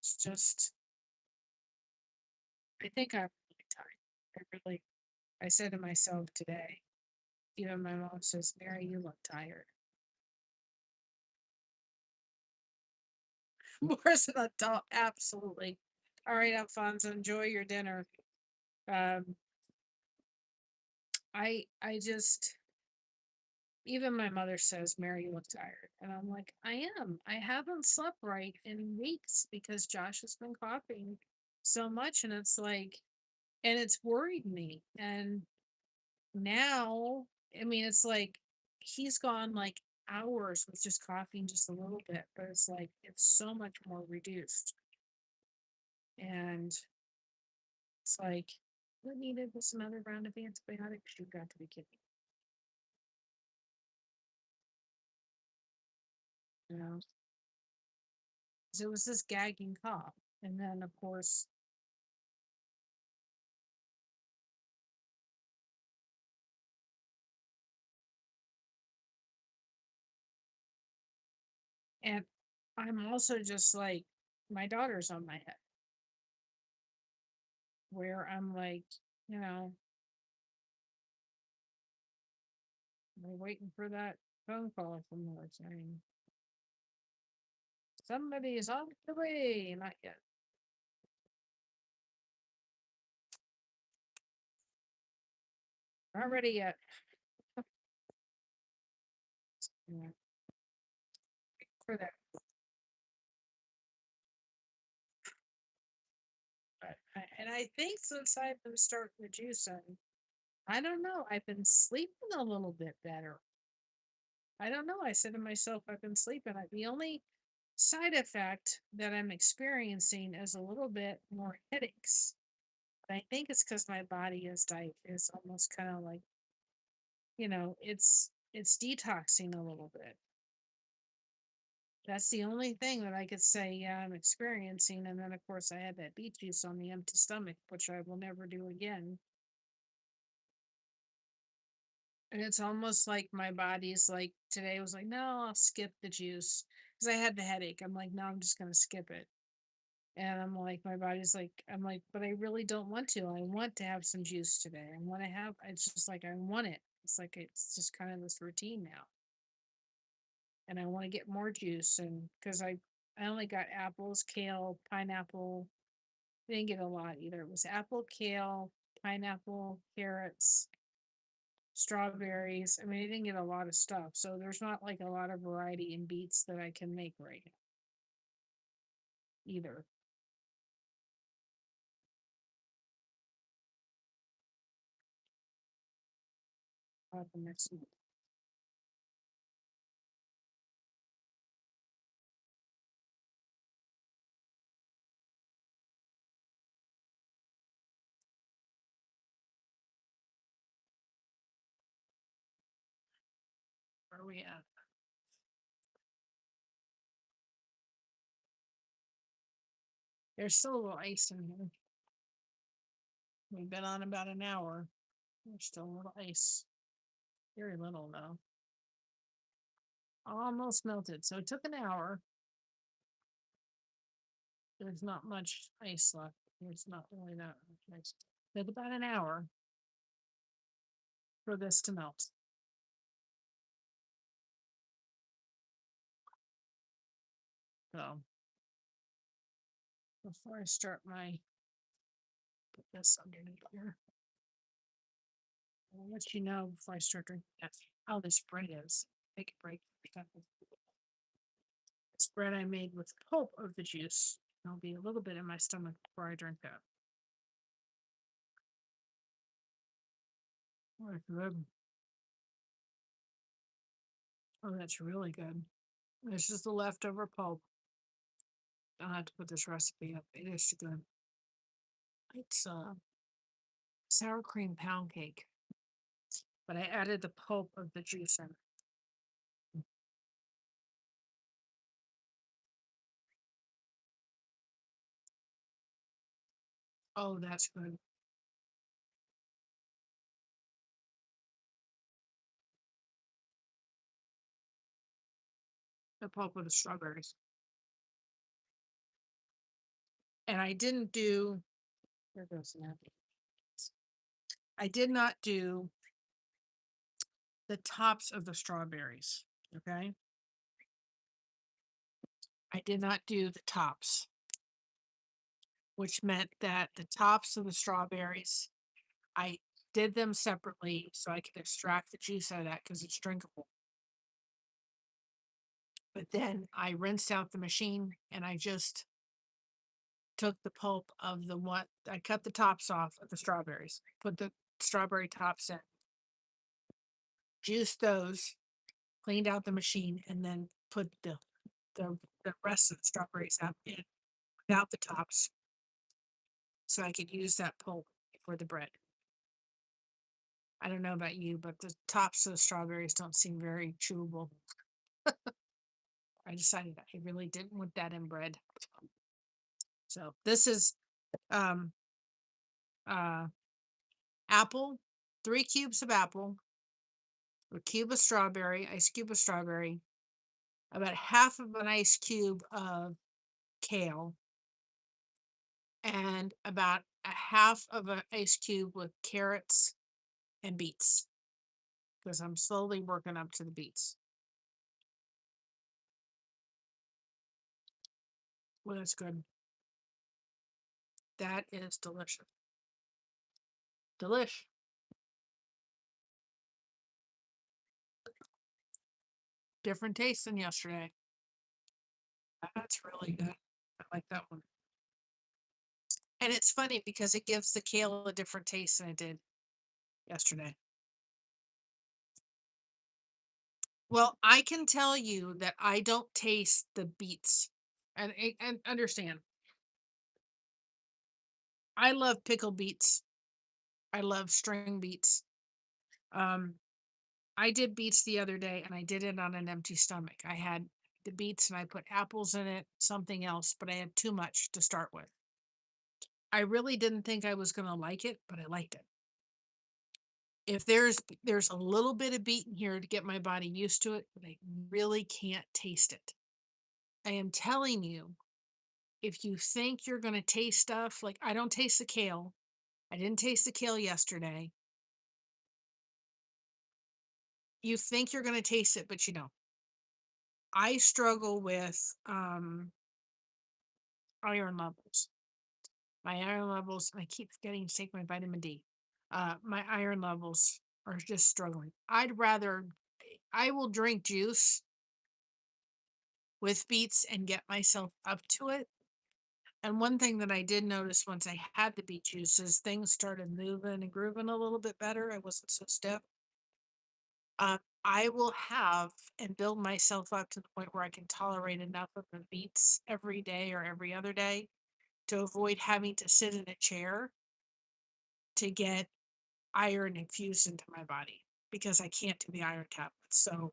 It's just, I think I'm really tired. I said to myself today, even my mom says, Mary, you look tired. More as an adult, absolutely. All right, Alfonso, enjoy your dinner. Um, I just, even my mother says, Mary, you look tired. And I'm like, I am. I haven't slept right in weeks because Josh has been coughing so much. And it's like, and it's worried me. And now, I mean, it's like he's gone like hours with just coughing just a little bit, but it's like it's so much more reduced. And it's like, what needed was another round of antibiotics? You got to be kidding. You know, 'cause it was this gagging cough. And then, of course, and I'm also just like, my daughter's on my head, where I'm like, you know, we're waiting for that phone call from her saying, somebody is on the way. Not yet. Not ready yet. Yeah, for that. And I think since I've been starting the juicing, I don't know, I've been sleeping a little bit better. I don't know. I said to myself, I've been sleeping. The only side effect that I'm experiencing is a little bit more headaches. But I think it's because my body is almost kind of like, it's detoxing a little bit. That's the only thing that I could say, yeah, I'm experiencing. And then of course I had that beet juice on the empty stomach, which I will never do again. And it's almost like my body's like today was like, no, I'll skip the juice because I had the headache. I'm like, no, I'm just gonna skip it. And I'm like, my body's like, I'm like, but I really don't want to. I want to have some juice today. I want to have, it's just like, I want it. It's like, it's just kind of this routine now. And I want to get more juice. And because I only got apples, kale, pineapple. I didn't get a lot either. It was apple, kale, pineapple, carrots, strawberries. I mean, I didn't get a lot of stuff. So there's not like a lot of variety in beets that I can make right now either. The next week. Where are we at? There's still a little ice in here. We've been on about an hour. There's still a little ice. Very little though. almost melted. So it took an hour. There's not much ice left. There's not really that much ice. It took about an hour for this to melt. So before I start put this underneath here. I'll let you know before I start drinking how this bread is. Take a break. This bread I made with the pulp of the juice. There'll be a little bit in my stomach before I drink that. Oh, that's good. Oh, that's really good. This is the leftover pulp. I'll have to put this recipe up. It is good. It's sour cream pound cake, but I added the pulp of the juice in. Oh, that's good. The pulp of the strawberries. And I didn't do, there goes the napkin. I did not do the tops of the strawberries. Okay. I did not do the tops, which meant that the tops of the strawberries, I did them separately so I could extract the juice out of that because it's drinkable. But then I rinsed out the machine and I just took the pulp of the one, I cut the tops off of the strawberries, put the strawberry tops in, juiced those, cleaned out the machine, and then put the rest of the strawberries out in without the tops so I could use that pulp for the bread. I don't know about you, but the tops of the strawberries don't seem very chewable. I decided I really didn't want that in bread. So this is um uh apple, 3 cubes of apple, a cube of strawberry, ice cube of strawberry, about half of an ice cube of kale, and about a half of an ice cube with carrots and beets because I'm slowly working up to the beets. Well, that's good. That is delicious. Delish. Different taste than yesterday. That's really good. I like that one. And it's funny because it gives the kale a different taste than it did yesterday. Well, I can tell you that I don't taste the beets. And understand, I love pickled beets. I love string beets. Um, I did beets the other day and I did it on an empty stomach. I had the beets and I put apples in it, something else, but I had too much to start with. I really didn't think I was going to like it, but I liked it. If there's a little bit of beet in here to get my body used to it, but I really can't taste it. I am telling you, if you think you're going to taste stuff, like I don't taste the kale. I didn't taste the kale yesterday. You think you're going to taste it, but you don't. I struggle with iron levels. My iron levels, I keep forgetting to take my vitamin D. My iron levels are just struggling. I will drink juice with beets and get myself up to it. And one thing that I did notice once I had the beet juice is things started moving and grooving a little bit better. I wasn't so stiff. I will have and build myself up to the point where I can tolerate enough of the beets every day or every other day to avoid having to sit in a chair to get iron infused into my body because I can't do the iron tablets. So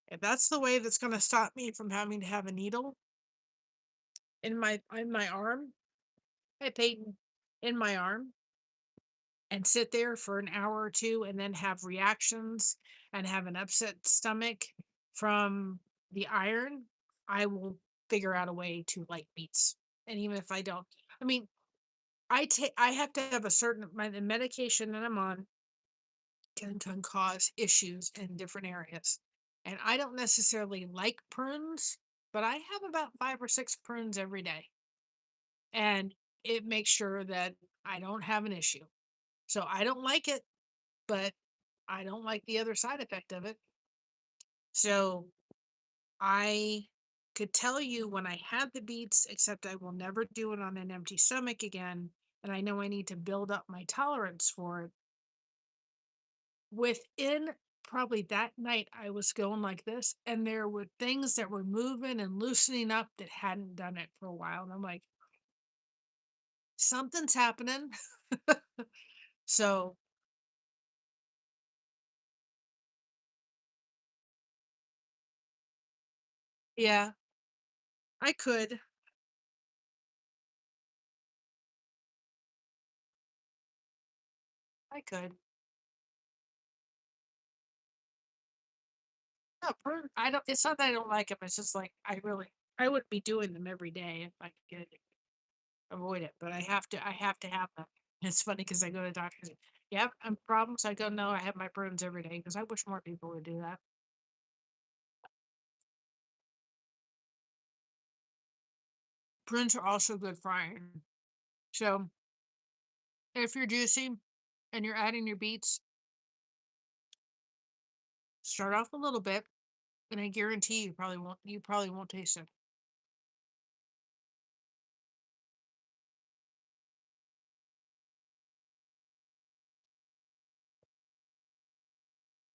if that's the way that's going to stop me from having to have a needle in my arm, I Peyton, in my arm, and sit there for an hour or two and then have reactions and have an upset stomach from the iron, I will figure out a way to like beets. And even if I don't, I mean, I have to have a certain the medication that I'm on can cause issues in different areas. And I don't necessarily like prunes, but I have about 5 or 6 prunes every day. And it makes sure that I don't have an issue. So I don't like it, but I don't like the other side effect of it. So I could tell you when I had the beets, except I will never do it on an empty stomach again. And I know I need to build up my tolerance for it. Within probably that night, I was going like this, and there were things that were moving and loosening up that hadn't done it for a while. And I'm like, something's happening. So, yeah, I could. I could. No, I don't, it's not that I don't like them. It's just like, I would be doing them every day if I could avoid it, but I have to have them. It's funny because I go to doctors, you have problems? I go, no, I have my prunes every day because I wish more people would do that. Prunes are also good for iron. So if you're juicing and you're adding your beets, start off a little bit, and I guarantee you probably won't taste it.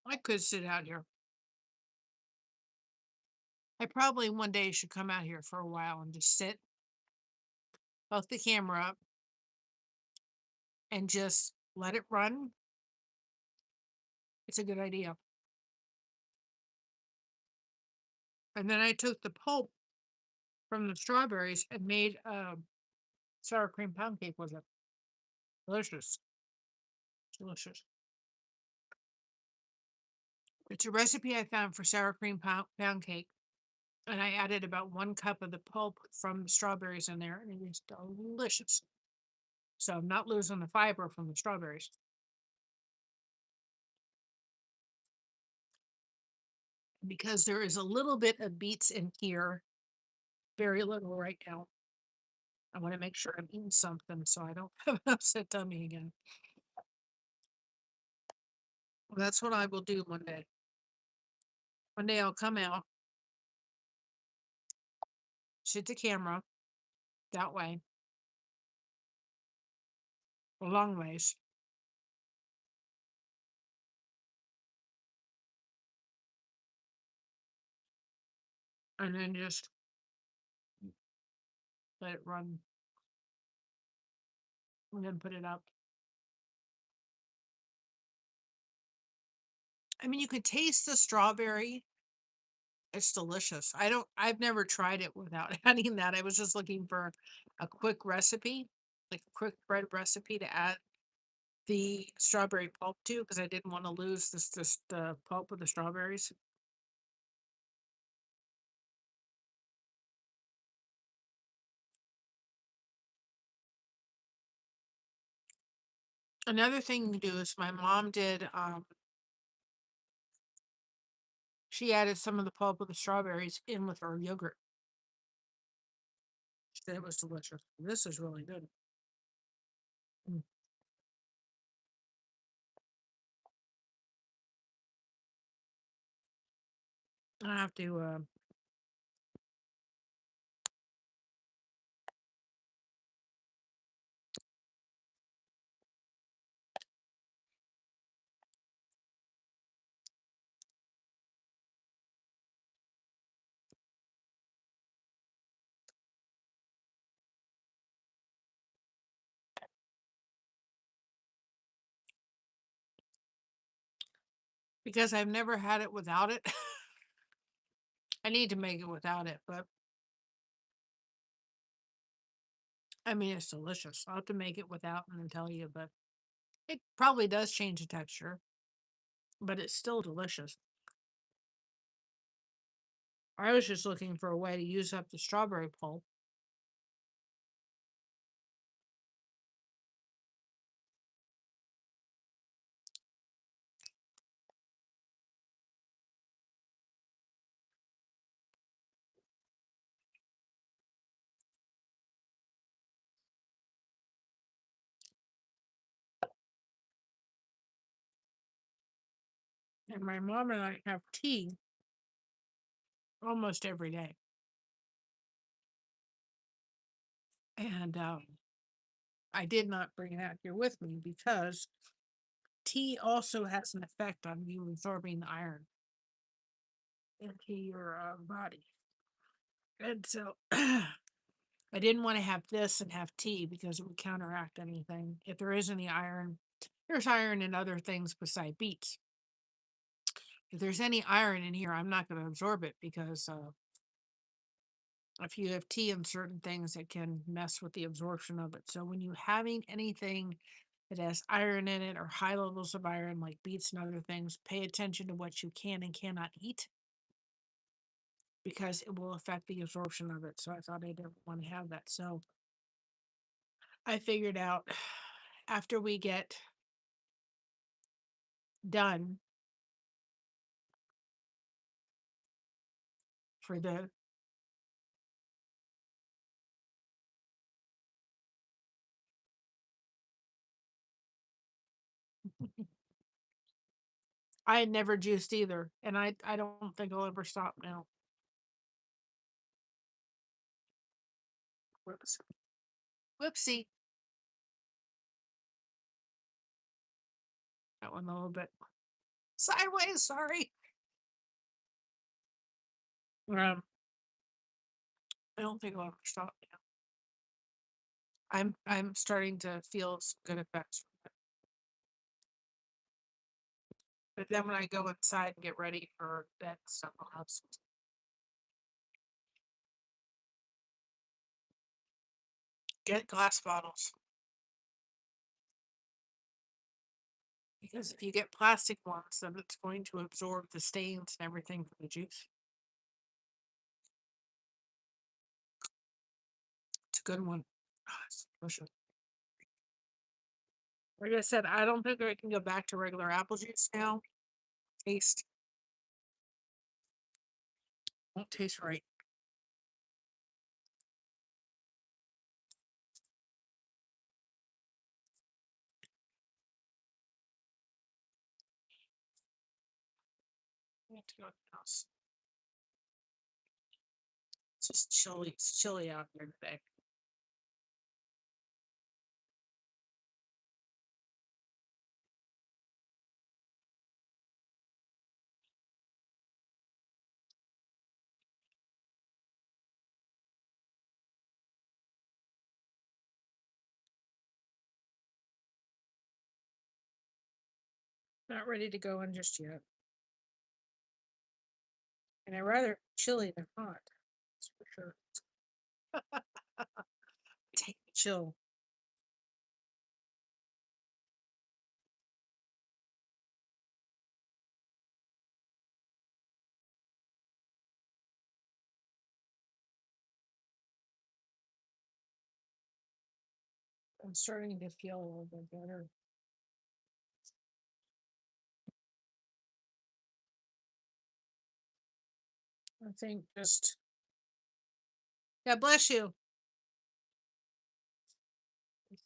I could sit out here. I probably one day should come out here for a while and just sit, hook the camera up, and just let it run. It's a good idea. And then I took the pulp from the strawberries and made a sour cream pound cake with it. Delicious. Delicious. It's a recipe I found for sour cream pound cake. And I added about 1 cup of the pulp from the strawberries in there, and it is delicious. So I'm not losing the fiber from the strawberries because there is a little bit of beets in here, very little right now. I want to make sure I'm eating something so I don't have an upset tummy again. Well, that's what I will do one day. One day I'll come out, sit the camera that way, a long ways, and then just let it run and then put it up. I mean, you could taste the strawberry. It's delicious. I've never tried it without adding that. I was just looking for a quick recipe, like a quick bread recipe to add the strawberry pulp to because I didn't want to lose this the pulp of the strawberries. Another thing to do is my mom did she added some of the pulp of the strawberries in with her yogurt. She said it was delicious. This is really good. Mm. I have to because I've never had it without it. I need to make it without it, but I mean it's delicious. I'll have to make it without and then tell you, but it probably does change the texture, but it's still delicious. I was just looking for a way to use up the strawberry pulp. And my mom and I have tea almost every day. And I did not bring it out here with me because tea also has an effect on you absorbing iron into your body. And so I didn't want to have this and have tea because it would counteract anything. If there is any iron, there's iron in other things beside beets. If there's any iron in here, I'm not going to absorb it because if you have tea and certain things, it can mess with the absorption of it. So when you're having anything that has iron in it or high levels of iron, like beets and other things, pay attention to what you can and cannot eat because it will affect the absorption of it. So I thought I didn't want to have that. So I figured out after we get done for the I had never juiced either, and I don't think I'll ever stop now. Whoops. Whoopsie. That one a little bit sideways, sorry. Um, I don't think I'll ever stop now. I'm starting to feel some good effects from it. But then when I go inside and get ready for bed stuff, I'll have some. Get glass bottles. Because if you get plastic ones, then it's going to absorb the stains and everything from the juice. It's a good one. Oh, it's delicious. Like I said, I don't think I can go back to regular apple juice now. Taste won't taste right. I have to go to the house. It's just chilly. It's chilly out here today. Not ready to go in just yet. And I rather chilly than hot. That's for sure. Take the chill. I'm starting to feel a little bit better. I think just God bless you. I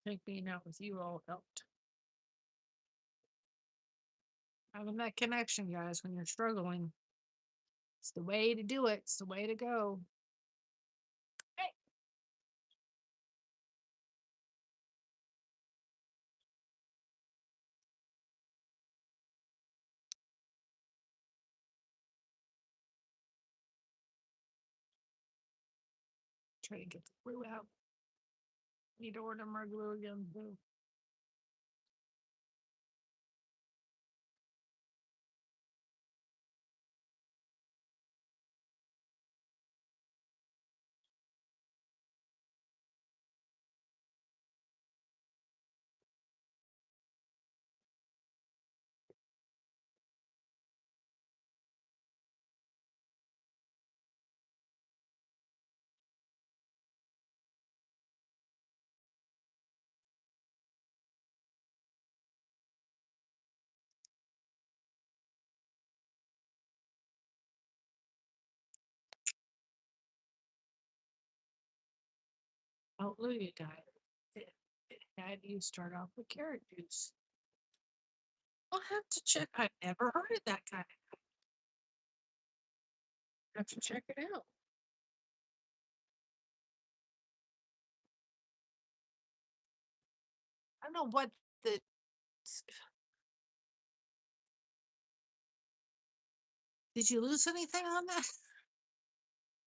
think being out with you all helped. Having that connection, guys, when you're struggling. It's the way to do it. It's the way to go. Hey. Try to get the glue out. Need to order more glue again. Glue. Hallelujah diet. It had you start off with carrot juice. I'll have to check. I've never heard of that kind of. Have to check it out. I don't know what the. Did you lose anything on that?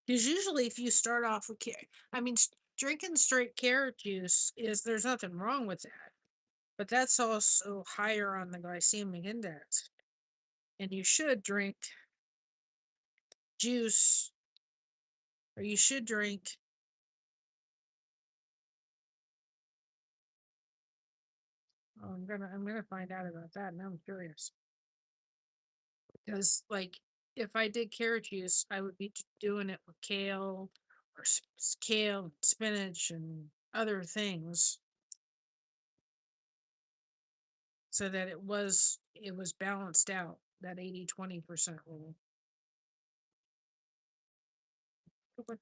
Because usually, if you start off with carrot, I mean, drinking straight carrot juice is there's nothing wrong with that, but that's also higher on the glycemic index, and you should drink juice, or you should drink. Oh, I'm gonna find out about that. Now I'm curious because, like, if I did carrot juice, I would be doing it with kale or kale, spinach, and other things, so that it was balanced out, that 80-20% rule. But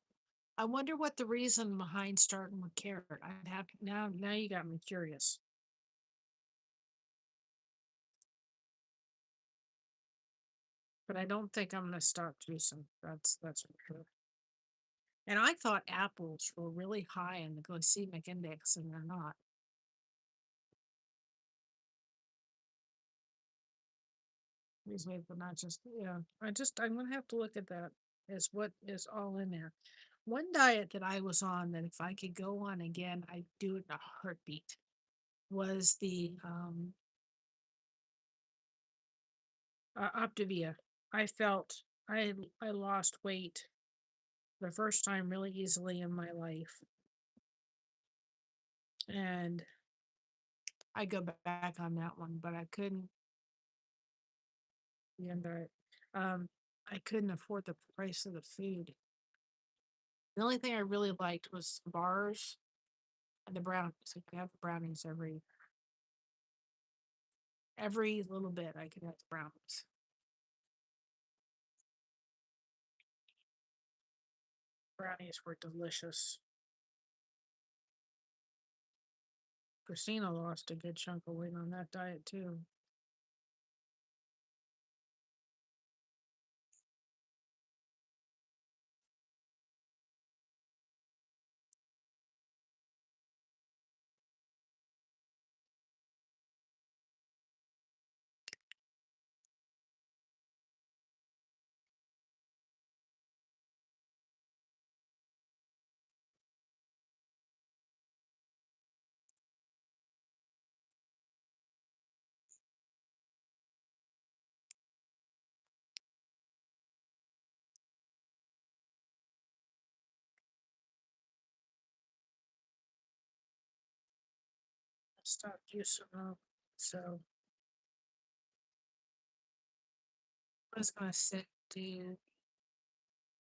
I wonder what the reason behind starting with carrot. I'd have now you got me curious. But I don't think I'm gonna stop juicing. That's for sure. And I thought apples were really high in the glycemic index, and they're not. Usually, but not just, yeah. I'm gonna have to look at that as what is all in there. One diet that I was on that if I could go on again, I'd do it in a heartbeat was the Optavia. I felt I lost weight the first time really easily in my life, and I go back on that one, but I couldn't. Yeah, but I couldn't afford the price of the food. The only thing I really liked was bars and the brownies. I could have the brownies every little bit. I could have the brownies. Brownies were delicious. Christina lost a good chunk of weight on that diet too. I stopped juicing up, so I was gonna sit do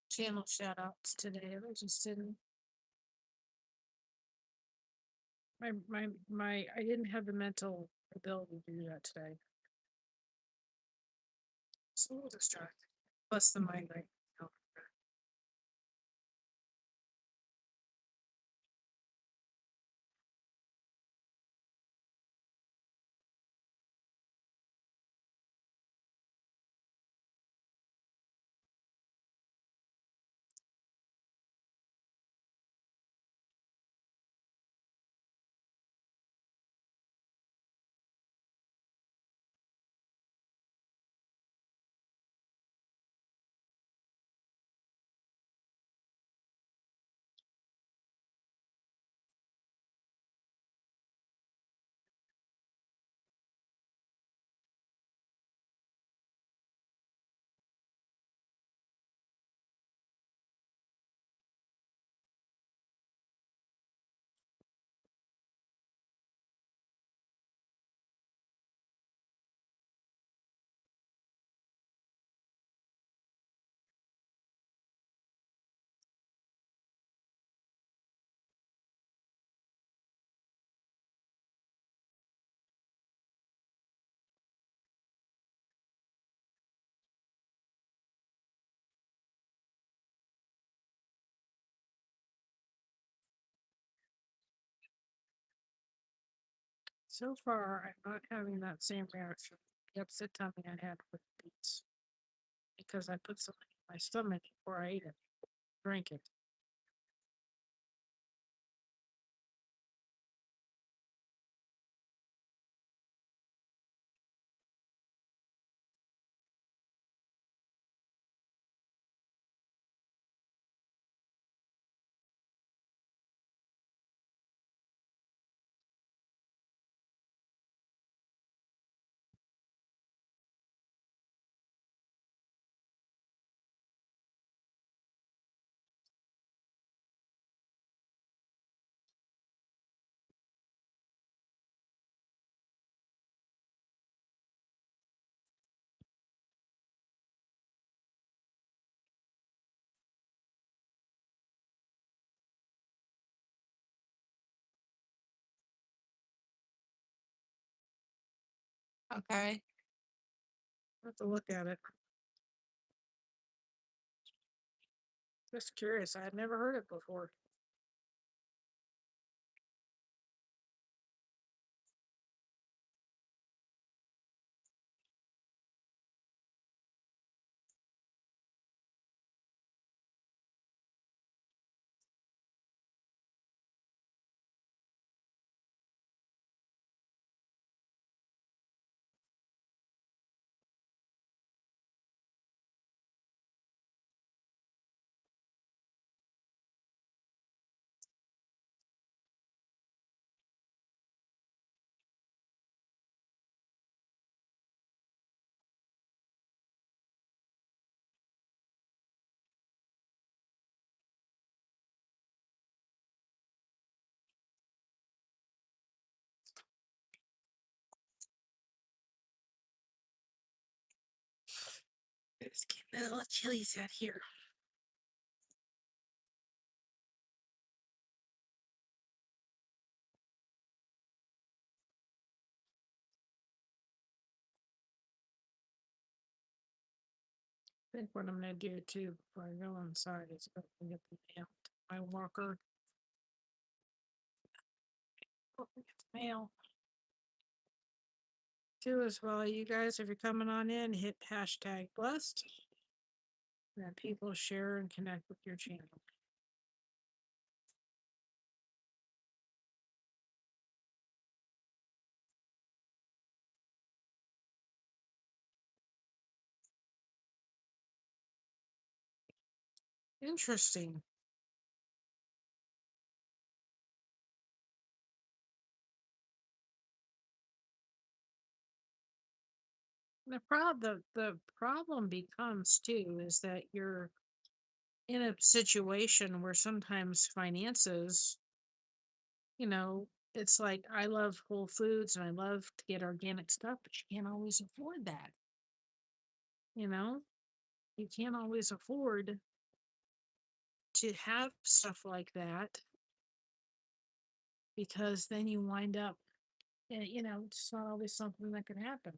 channel shout outs today. I just didn't. I didn't have the mental ability to do that today. So a little distracted. Plus the migraine. So far, I'm not having that same reaction. The upset tummy I had with beets because I put something in my stomach before I ate it, drank it. Okay. I have to look at it. Just curious. I had never heard it before. It's getting a little chilly out here. I think what I'm gonna do too before I go inside is go and get the mail. My walker. Go and get the mail. Too as well, you guys, if you're coming on in, hit hashtag blessed. That people share and connect with your channel. Interesting. The problem becomes too is that you're in a situation where sometimes finances, you know, it's like I love Whole Foods and I love to get organic stuff, but you can't always afford that. You know, you can't always afford to have stuff like that because then you wind up, it's not always something that can happen.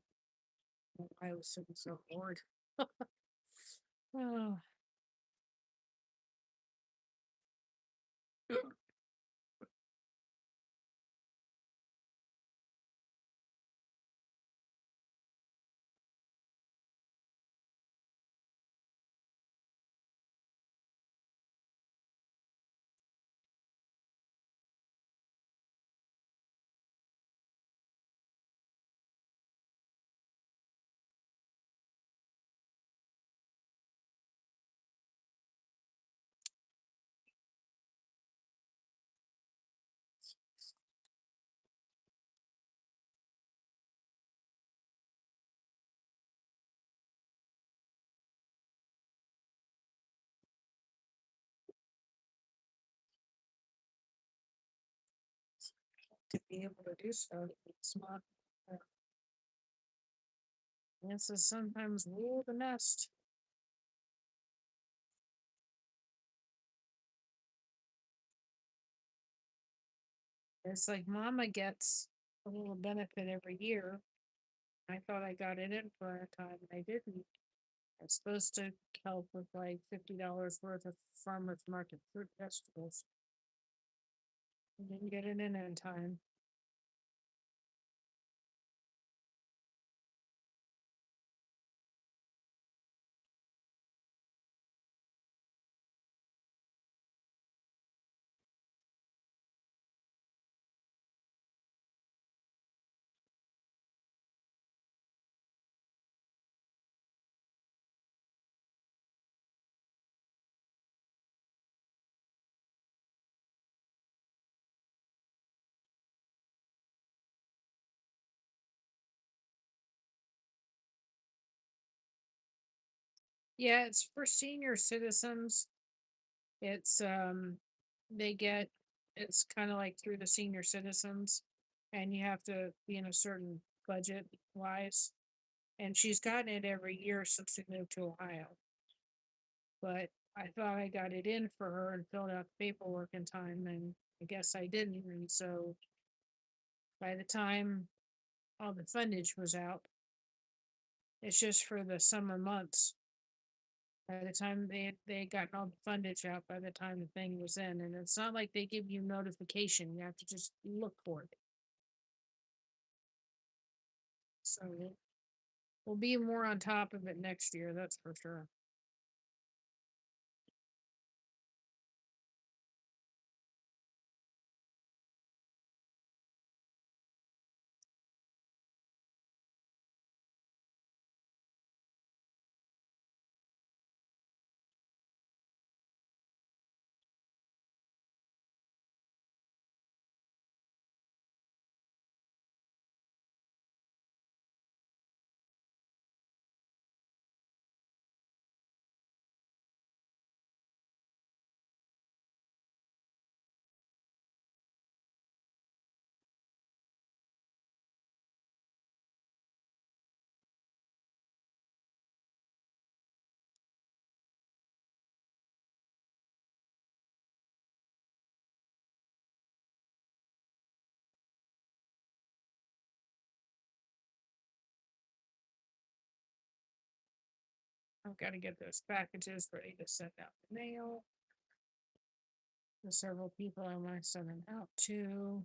I was so bored. Oh, to be able to do so, it's not. uh, This is sometimes rule the nest. It's like Mama gets a little benefit every year. I thought I got it in for a time, and I didn't. I was supposed to help with like $50 worth of farmers market fruit vegetables. I didn't get it in time. Yeah, it's for senior citizens. It's they get it's kind of like through the senior citizens, and you have to be in a certain budget wise. And she's gotten it every year since we moved to Ohio. But I thought I got it in for her and filled out the paperwork in time, and I guess I didn't. And so by the time all the fundage was out, it's just for the summer months. By the time they had gotten all the fundage out, by the time the thing was in, and it's not like they give you notification. You have to just look for it. So we'll be more on top of it next year. That's for sure. I've got to get those packages ready to send out the mail. There's several people I want to send them out to.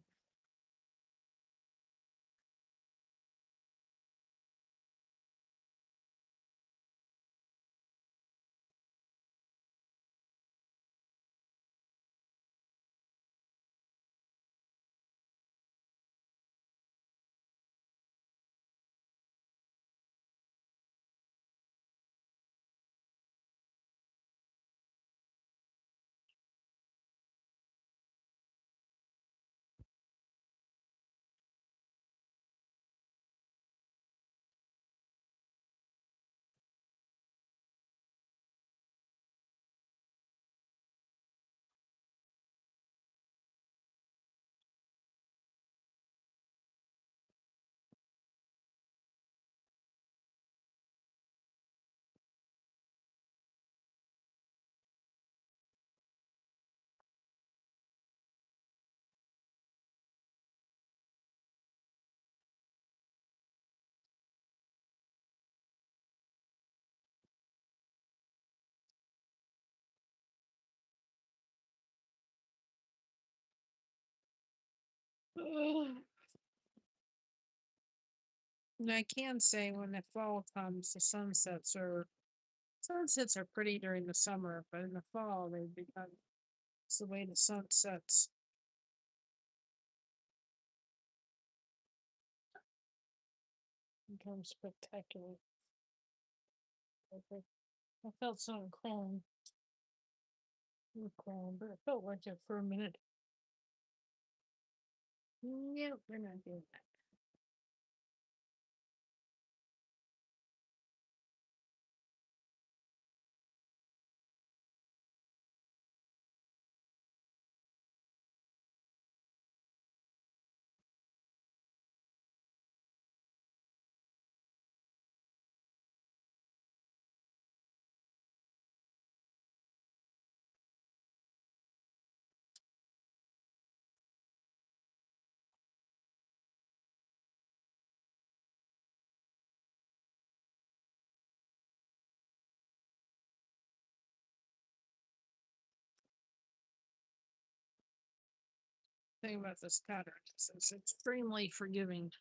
And I can say when the fall comes, the sunsets are pretty during the summer, but in the fall they become it's the way the sun sets. Becomes spectacular. Okay. I felt something crawling, but it felt like it for a minute. Yep, we're not doing that. Thing about this pattern is it's extremely forgiving, which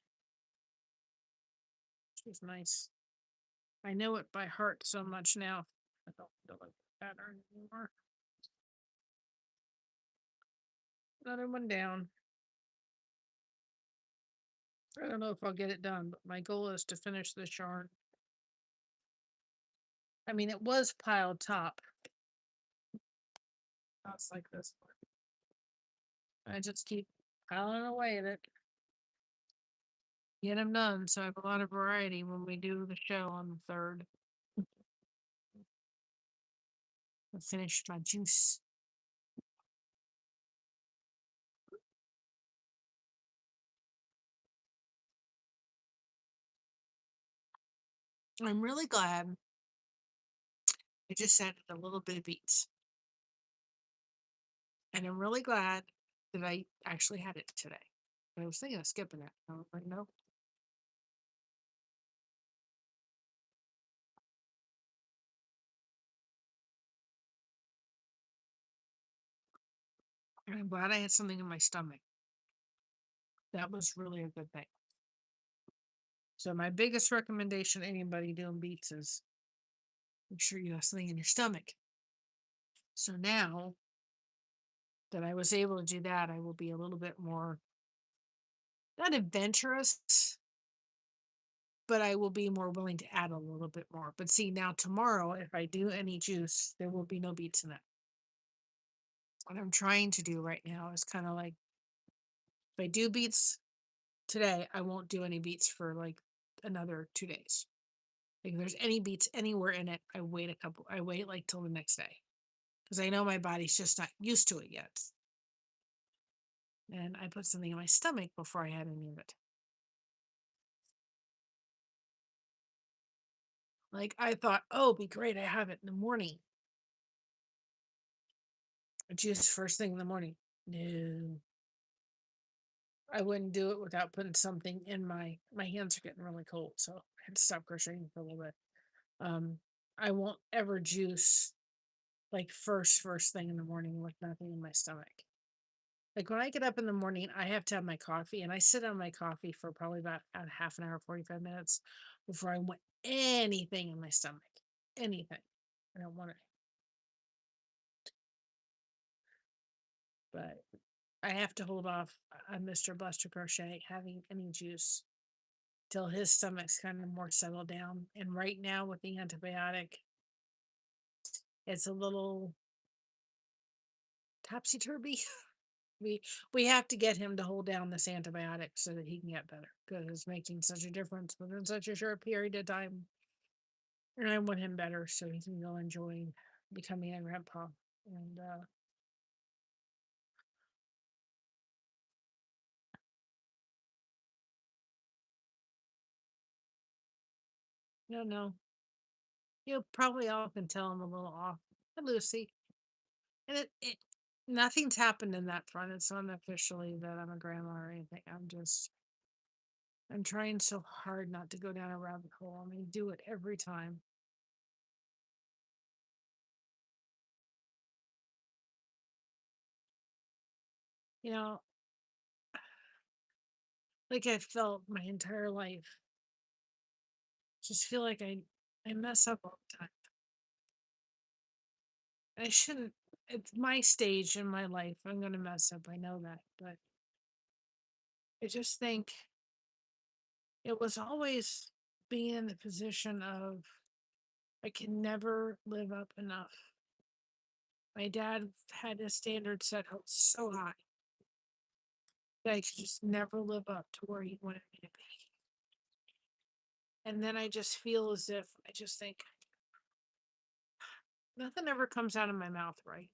is nice. I know it by heart so much now. I don't feel like the pattern anymore. Another one down. I don't know if I'll get it done, but my goal is to finish this yarn. I mean, it was piled top. Now it's like this one. I just keep piling away at it. Get them done, so I have a lot of variety when we do the show on the 3rd. I finished my juice. I'm really glad I just added a little bit of beets. And I'm really glad that I actually had it today. I was thinking of skipping it. I was like, no. And I'm glad I had something in my stomach. That was really a good thing. So my biggest recommendation to anybody doing beets is make sure you have something in your stomach. So now that I was able to do that, I will be a little bit more not adventurous, but I will be more willing to add a little bit more. But see, now tomorrow, if I do any juice, there will be no beets in it. What I'm trying to do right now is kind of like if I do beets today, I won't do any beets for like another 2 days. Like if there's any beets anywhere in it, I wait like till the next day because I know my body's just not used to it yet. And I put something in my stomach before I had any of it. Like I thought, oh, it'd be great. I have it in the morning. Juice first thing in the morning. No, I wouldn't do it without putting something in my hands are getting really cold, so I had to stop crocheting for a little bit. Um, I won't ever juice like first thing in the morning with nothing in my stomach. Like when I get up in the morning, I have to have my coffee, and I sit on my coffee for probably about a half an hour, 45 minutes before I want anything in my stomach. Anything. I don't want it. But I have to hold off on Mr. Buster Crochet having any juice till his stomach's kind of more settled down. And right now with the antibiotic, it's a little topsy turvy. we we have to get him to hold down this antibiotic so that he can get better because it's making such a difference within such a short period of time. And I want him better so he can go enjoy becoming a grandpa. And no, no, you probably all can tell I'm a little off. Hi, Lucy. And nothing's happened in that front. It's not officially that I'm a grandma or anything. I'm trying so hard not to go down a rabbit hole. I mean, do it every time. You know, like I felt my entire life. Just feel like I mess up all the time. I shouldn't. It's my stage in my life. I'm gonna mess up. I know that, but I just think it was always being in the position of I can never live up enough. My dad had a standard set so high that I could just never live up to where he wanted me to be. And then I just feel as if I just think nothing ever comes out of my mouth right.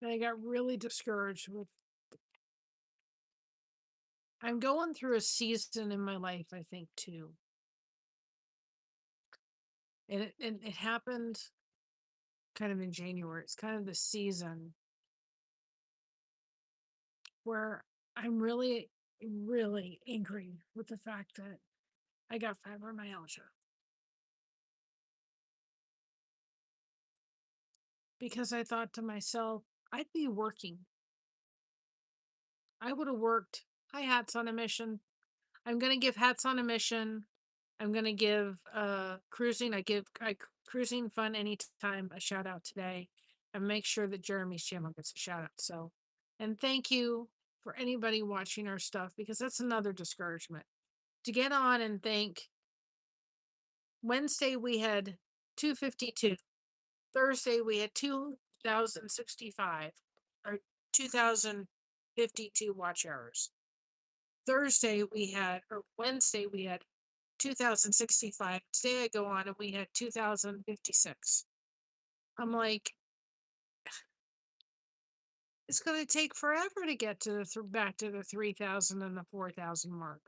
And I got really discouraged with I'm going through a season in my life, I think, too. And it happened kind of in January. It's kind of the season where I'm really, really angry with the fact that I got fibromyalgia. Because I thought to myself, I'd be working. I would have worked. Hi, Hats on a Mission. I'm gonna give Hats on a Mission. I'm gonna give cruising. Cruising fun anytime a shout out today, and make sure that Jeremy's channel gets a shout out. So, and thank you for anybody watching our stuff because that's another discouragement to get on and think. Wednesday we had 252. Thursday we had 2,065 or 2,052 watch hours. Wednesday we had 2065. Today I go on and we had 2056. I'm like, it's going to take forever to get to the back to the 3,000 and the 4,000 mark.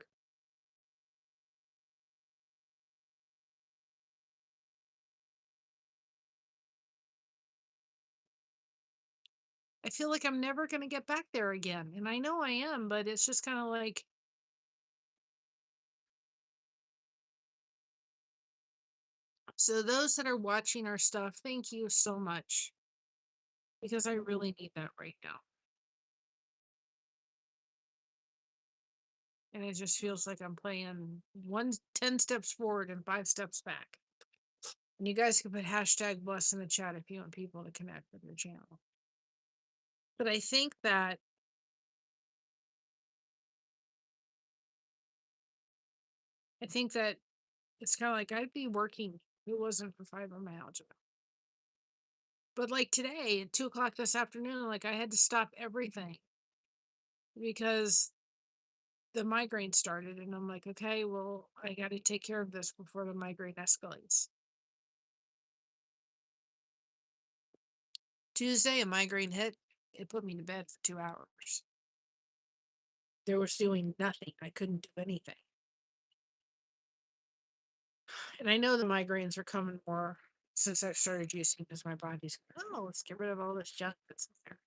I feel like I'm never going to get back there again. And I know I am, but it's just kind of like, so those that are watching our stuff, thank you so much because I really need that right now. And it just feels like I'm playing 10 steps forward and 5 steps back. And you guys can put hashtag bless in the chat if you want people to connect with your channel. But I think that it's kind of like I'd be working if it wasn't for fibromyalgia. But like today at 2 o'clock this afternoon, like I had to stop everything because the migraine started. And I'm like, okay, well, I got to take care of this before the migraine escalates. Tuesday, a migraine hit. It put me to bed for 2 hours. There was doing nothing. I couldn't do anything. And I know the migraines are coming more since I've started juicing because my body's, oh, let's get rid of all this junk that's in there.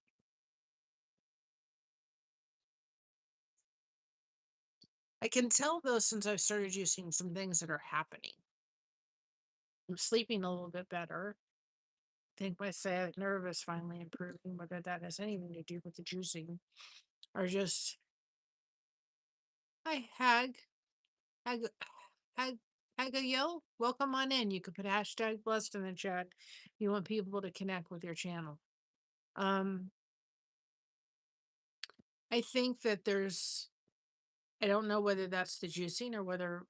I can tell though, since I've started juicing, some things that are happening. I'm sleeping a little bit better. I think my sciatic nerve is finally improving. Whether that has anything to do with the juicing or just, hi, Hag, Hag, Hagayo, welcome on in. You could put hashtag blessed in the chat. You want people to connect with your channel. Um, I think that I don't know whether that's the juicing or whether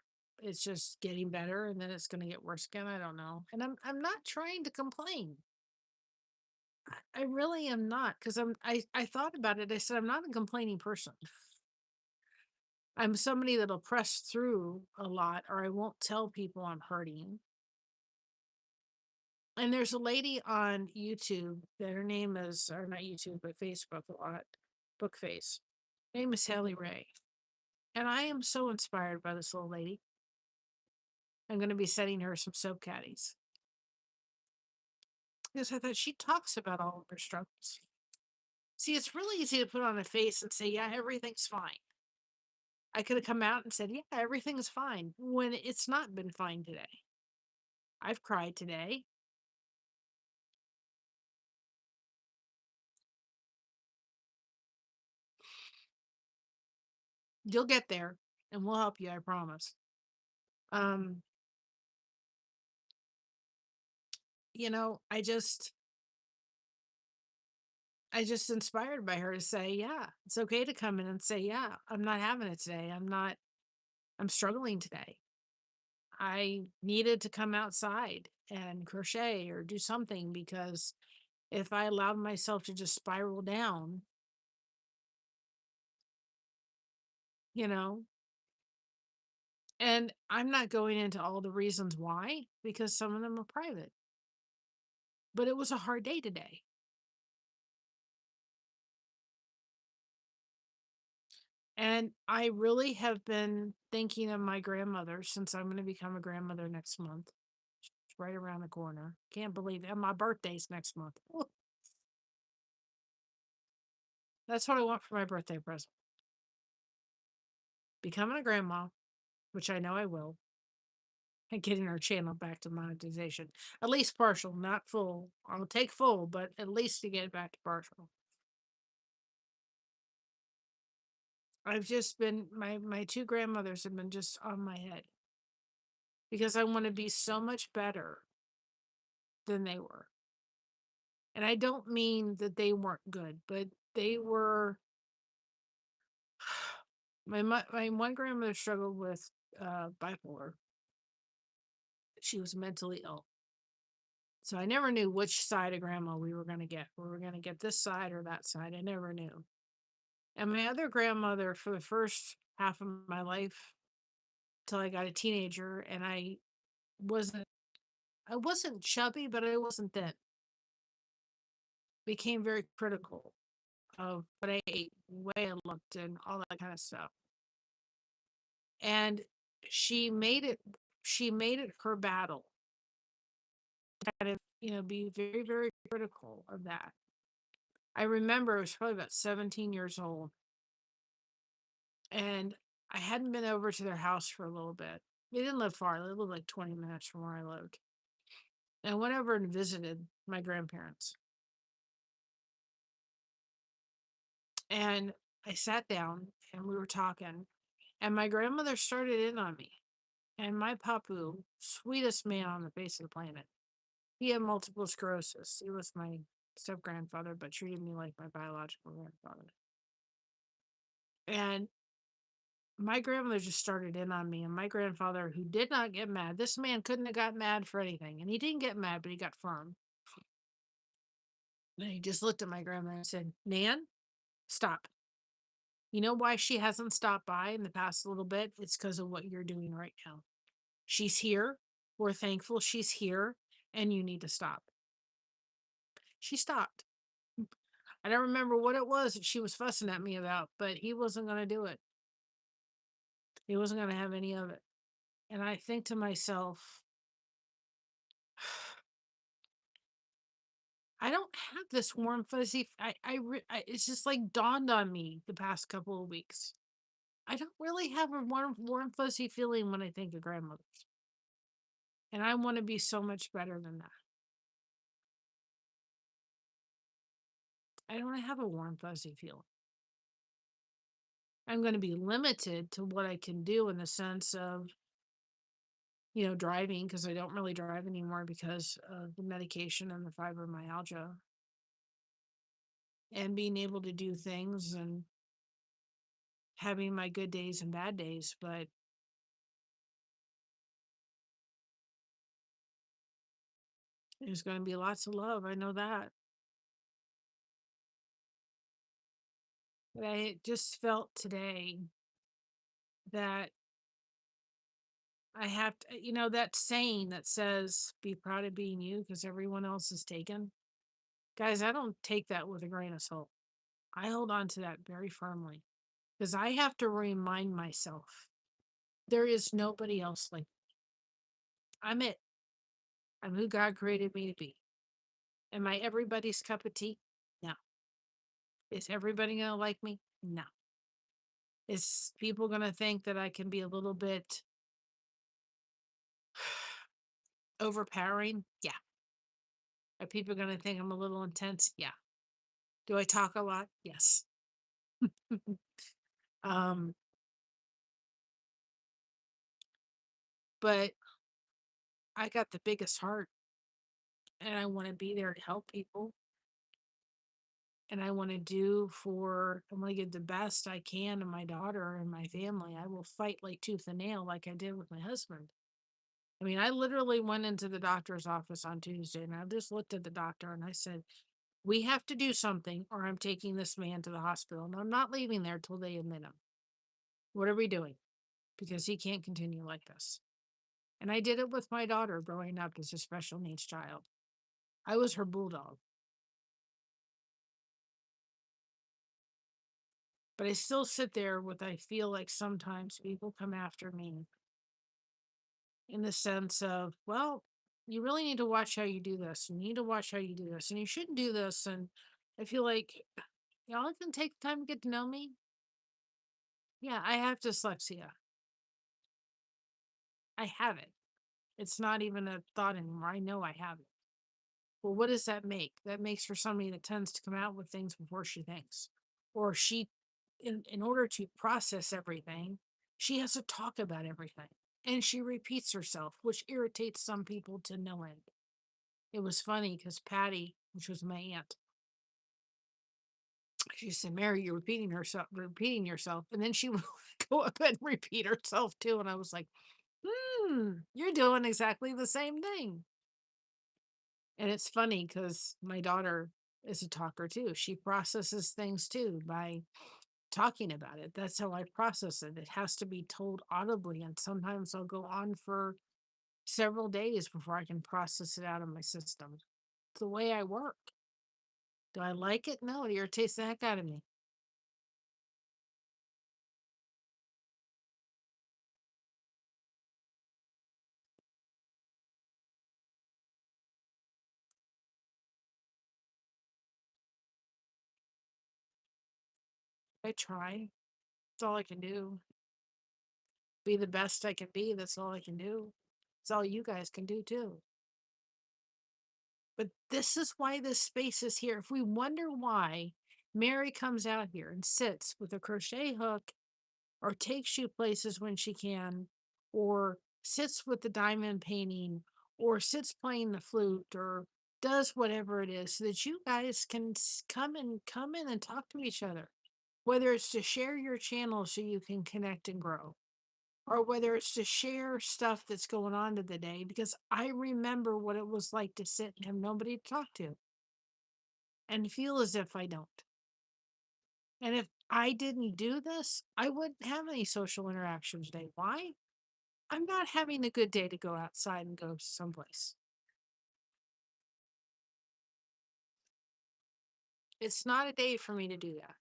it's just getting better and then it's going to get worse again. I don't know. And I'm not trying to complain. I really am not because I thought about it. I said I'm not a complaining person. I'm somebody that'll press through a lot or I won't tell people I'm hurting. And there's a lady on YouTube that her name is, or not YouTube, but Facebook a lot, Bookface. Her name is Haley Ray. And I am so inspired by this little lady. I'm going to be sending her some soap caddies. Because I thought she talks about all of her struggles. See, it's really easy to put on a face and say, yeah, everything's fine. I could have come out and said, yeah, everything's fine when it's not been fine today. I've cried today. You'll get there and we'll help you, I promise. Um, you know, I just inspired by her to say, yeah, it's okay to come in and say, yeah, I'm not having it today. I'm struggling today. I needed to come outside and crochet or do something because if I allowed myself to just spiral down, you know, and I'm not going into all the reasons why because some of them are private, but it was a hard day today. And I really have been thinking of my grandmother since I'm going to become a grandmother next month. It's right around the corner. Can't believe it. And my birthday's next month. Ooh, that's what I want for my birthday present. Becoming a grandma, which I know I will, and getting our channel back to monetization. At least partial, not full. I'll take full, but at least to get back to partial. I've just been my two grandmothers have been just on my head because I want to be so much better than they were. And I don't mean that they weren't good, but they were. My one grandmother struggled with bipolar. She was mentally ill. So I never knew which side of grandma we were going to get. We were going to get this side or that side. I never knew. And my other grandmother, for the first half of my life, till I got a teenager, and wasn't I wasn't chubby, but I wasn't thin. Became very critical of what I ate, the way I looked, and all that kind of stuff. And she made it she made it her battle to kind of, be very, very critical of that. I remember I was probably about 17 years old, and I hadn't been over to their house for a little bit. They didn't live far, they lived like 20 minutes from where I lived. And I went over and visited my grandparents. And I sat down and we were talking, and my grandmother started in on me. And my papu, sweetest man on the face of the planet, he had multiple sclerosis. He was my step grandfather, but treated me like my biological grandfather. And my grandmother just started in on me, and my grandfather, who did not get mad, this man couldn't have got mad for anything. And he didn't get mad, but he got firm. And he just looked at my grandmother and said, Nan, stop. You know why she hasn't stopped by in the past little bit? It's because of what you're doing right now. She's here. We're thankful she's here, and you need to stop. She stopped. I don't remember what it was that she was fussing at me about, but he wasn't going to do it. He wasn't going to have any of it. And I think to myself, I don't have this warm fuzzy. It's just like dawned on me the past couple of weeks. I don't really have a warm fuzzy feeling when I think of grandmothers, and I want to be so much better than that. I don't have a warm fuzzy feeling. I'm going to be limited to what I can do in the sense of, driving, because I don't really drive anymore because of the medication and the fibromyalgia, and being able to do things and having my good days and bad days. But there's going to be lots of love. I know that. But I just felt today that I have to, that saying that says, be proud of being you because everyone else is taken. Guys, I don't take that with a grain of salt. I hold on to that very firmly because I have to remind myself there is nobody else like me. I'm it. I'm who God created me to be. Am I everybody's cup of tea? No. Is everybody going to like me? No. Is people going to think that I can be a little bit overpowering? Yeah. Are people going to think I'm a little intense? Yeah. Do I talk a lot? Yes. um, but I got the biggest heart, and I want to be there to help people. And I want to give the best I can to my daughter and my family. I will fight like tooth and nail, like I did with my husband. I mean, I literally went into the doctor's office on Tuesday, and I just looked at the doctor and I said, we have to do something or I'm taking this man to the hospital, and I'm not leaving there till they admit him. What are we doing? Because he can't continue like this. And I did it with my daughter growing up as a special needs child. I was her bulldog. But I still sit there with, I feel like sometimes people come after me in the sense of, well, you really need to watch how you do this. You need to watch how you do this. And you shouldn't do this. And I feel like y'all can take the time to get to know me. Yeah, I have dyslexia. I have it. It's not even a thought anymore. I know I have it. Well, what does that make? That makes for somebody that tends to come out with things before she thinks. Or in order to process everything, she has to talk about everything. And she repeats herself, which irritates some people to no end. It was funny because Patty, which was my aunt, she said, Mary, you're repeating yourself. And then she would go up and repeat herself too. And I was like, you're doing exactly the same thing. And it's funny because my daughter is a talker too. She processes things too by talking about it. That's how I process it. It has to be told audibly, and sometimes I'll go on for several days before I can process it out of my system. It's the way I work. Do I like it? No, it irritates the heck out of me. I try. That's all I can do. Be the best I can be. That's all I can do. It's all you guys can do too. But this is why this space is here. If we wonder why Mary comes out here and sits with a crochet hook or takes you places when she can, or sits with the diamond painting, or sits playing the flute, or does whatever it is, so that you guys can come in and talk to each other. Whether it's to share your channel so you can connect and grow, or whether it's to share stuff that's going on to the day, because I remember what it was like to sit and have nobody to talk to and feel as if I don't. And if I didn't do this, I wouldn't have any social interactions today. Why? I'm not having a good day to go outside and go someplace. It's not a day for me to do that.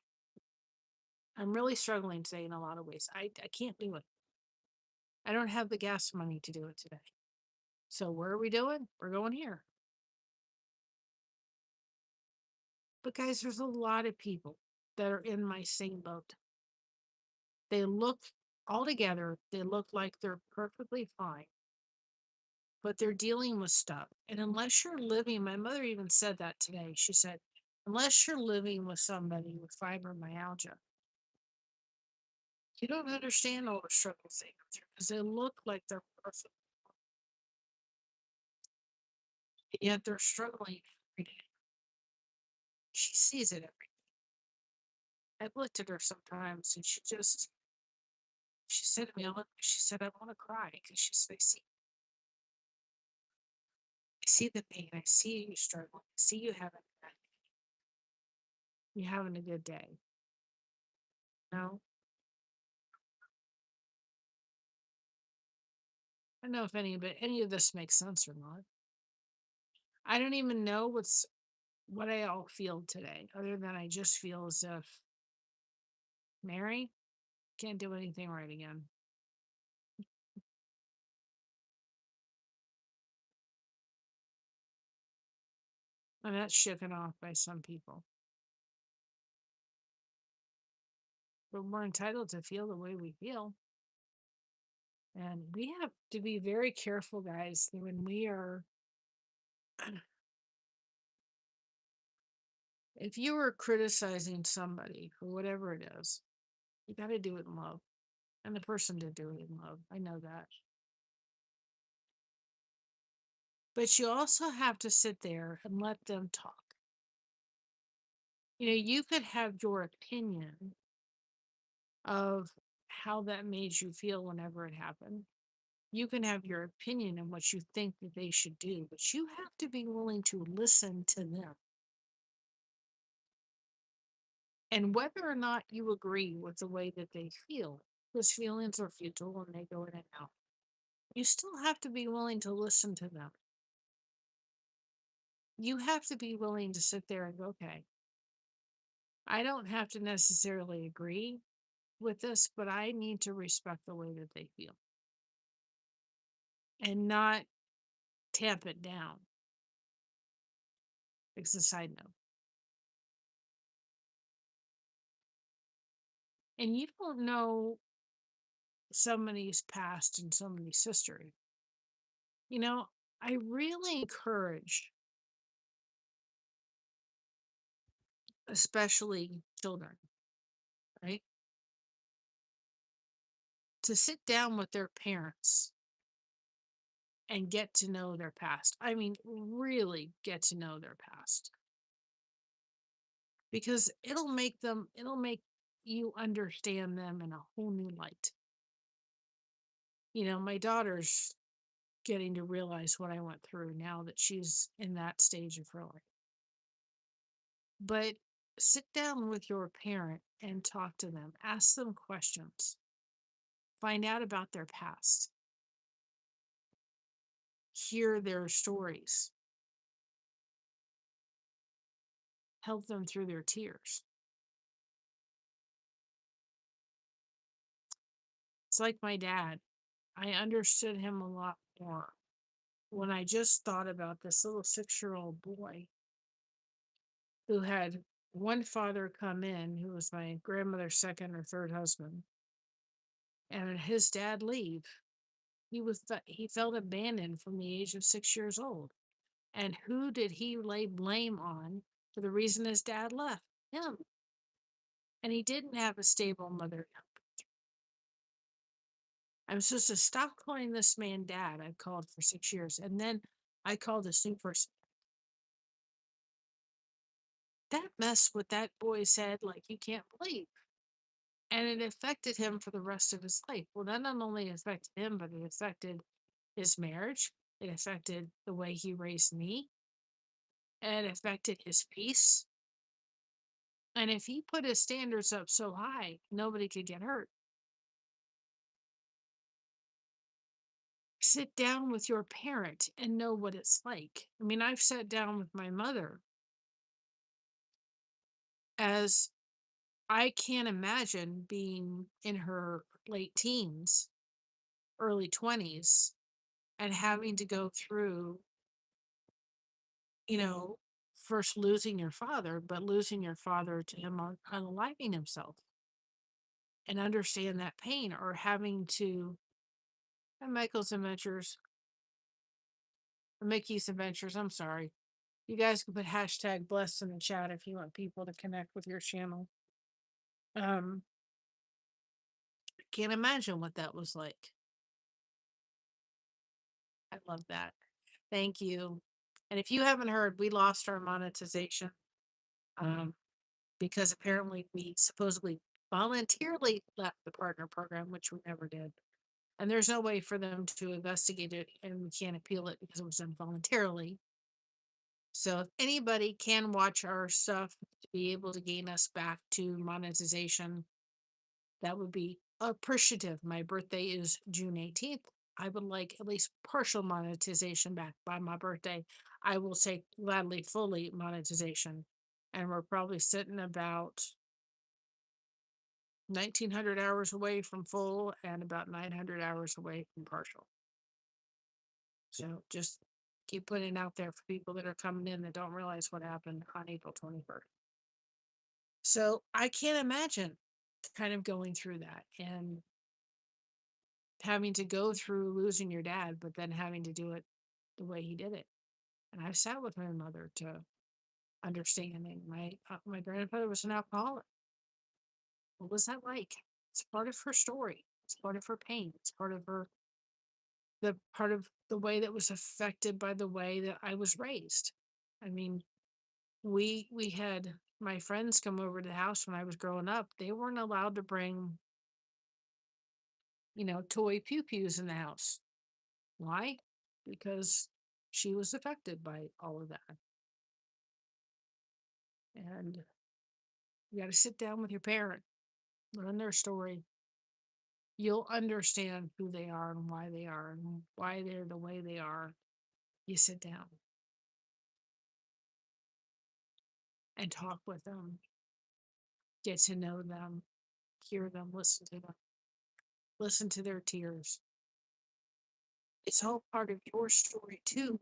I'm really struggling today in a lot of ways. I can't do it. I don't have the gas money to do it today. So where are we doing? We're going here. But guys, there's a lot of people that are in my same boat. They look all together, they look like they're perfectly fine, but they're dealing with stuff. And unless you're living, my mother even said that today. She said, unless you're living with somebody with fibromyalgia, you don't understand all the struggles they go through because they look like they're perfect, yet they're struggling every day. She sees it every day. I've looked at her sometimes and she said to me, she said, I want to cry because she said, I see the pain. I see you struggling. I see you having a good day. No, I don't know if any of this makes sense or not. I don't even know what I all feel today, other than I just feel as if Mary can't do anything right again. And that's shaken off by some people. But we're entitled to feel the way we feel. And we have to be very careful, guys, when we are, if you are criticizing somebody for whatever it is, you got to do it in love. And the person did do it in love. I know that. But you also have to sit there and let them talk. You could have your opinion of how that made you feel whenever it happened. You can have your opinion on what you think that they should do, but you have to be willing to listen to them. And whether or not you agree with the way that they feel, because feelings are futile and they go in and out, you still have to be willing to listen to them. You have to be willing to sit there and go, okay, I don't have to necessarily agree with this, but I need to respect the way that they feel and not tamp it down. It's a side note. And you don't know somebody's past and somebody's history. You know, I really encourage, especially children, right, to sit down with their parents and get to know their past. I mean, really get to know their past because it'll make you understand them in a whole new light. My daughter's getting to realize what I went through now that she's in that stage of her life. But Sit down with your parent and talk to them. Ask them questions. Find out about their past. Hear their stories. Help them through their tears. It's like my dad. I understood him a lot more when I just thought about this little 6-year-old boy who had one father come in, who was my grandmother's second or third husband, and his dad leave. He felt abandoned from the age of 6 years old. And who did he lay blame on for the reason his dad left? Him. And he didn't have a stable mother. I'm supposed to stop calling this man dad. I've called for 6 years. And then I called this new person. That messed with that boy's head like you can't believe. And it affected him for the rest of his life. Well, that not only affected him, but it affected his marriage. It affected the way he raised me. And it affected his peace. And if he put his standards up so high, nobody could get hurt. Sit down with your parent and know what it's like. I mean, I've sat down with my mother as I can't imagine being in her late teens, early 20s, and having to go through, you know, first losing your father, but losing your father to him unaliving himself and understand that pain, or having to, and Michael's adventures, or Mickey's adventures, I'm sorry. You guys can put hashtag blessed in the chat if you want people to connect with your channel. Um, I can't imagine what that was like. I love that. Thank you. And if you haven't heard, we lost our monetization um, because apparently we supposedly voluntarily left the partner program, which we never did. And there's no way for them to investigate it, and we can't appeal it because it was done voluntarily. So if anybody can watch our stuff to be able to gain us back to monetization, that would be appreciative. My birthday is June 18th. I would like at least partial monetization back by my birthday. I will say gladly fully monetization. And we're probably sitting about 1900 hours away from full and about 900 hours away from partial. So just keep putting it out there for people that are coming in that don't realize what happened on April 21st. So I can't imagine kind of going through that and having to go through losing your dad, but then having to do it the way he did it. And I've sat with my mother to understanding. My grandfather was an alcoholic. What was that like? It's part of her story. It's part of her pain. It's part of the part of the way that was affected by the way that I was raised. I mean, we had my friends come over to the house when I was growing up. They weren't allowed to bring, toy pew pews in the house. Why? Because she was affected by all of that. And you got to sit down with your parent, learn their story. You'll understand who they are and why they're the way they are. You sit down and talk with them, get to know them, hear them, listen to their tears. It's all part of your story too.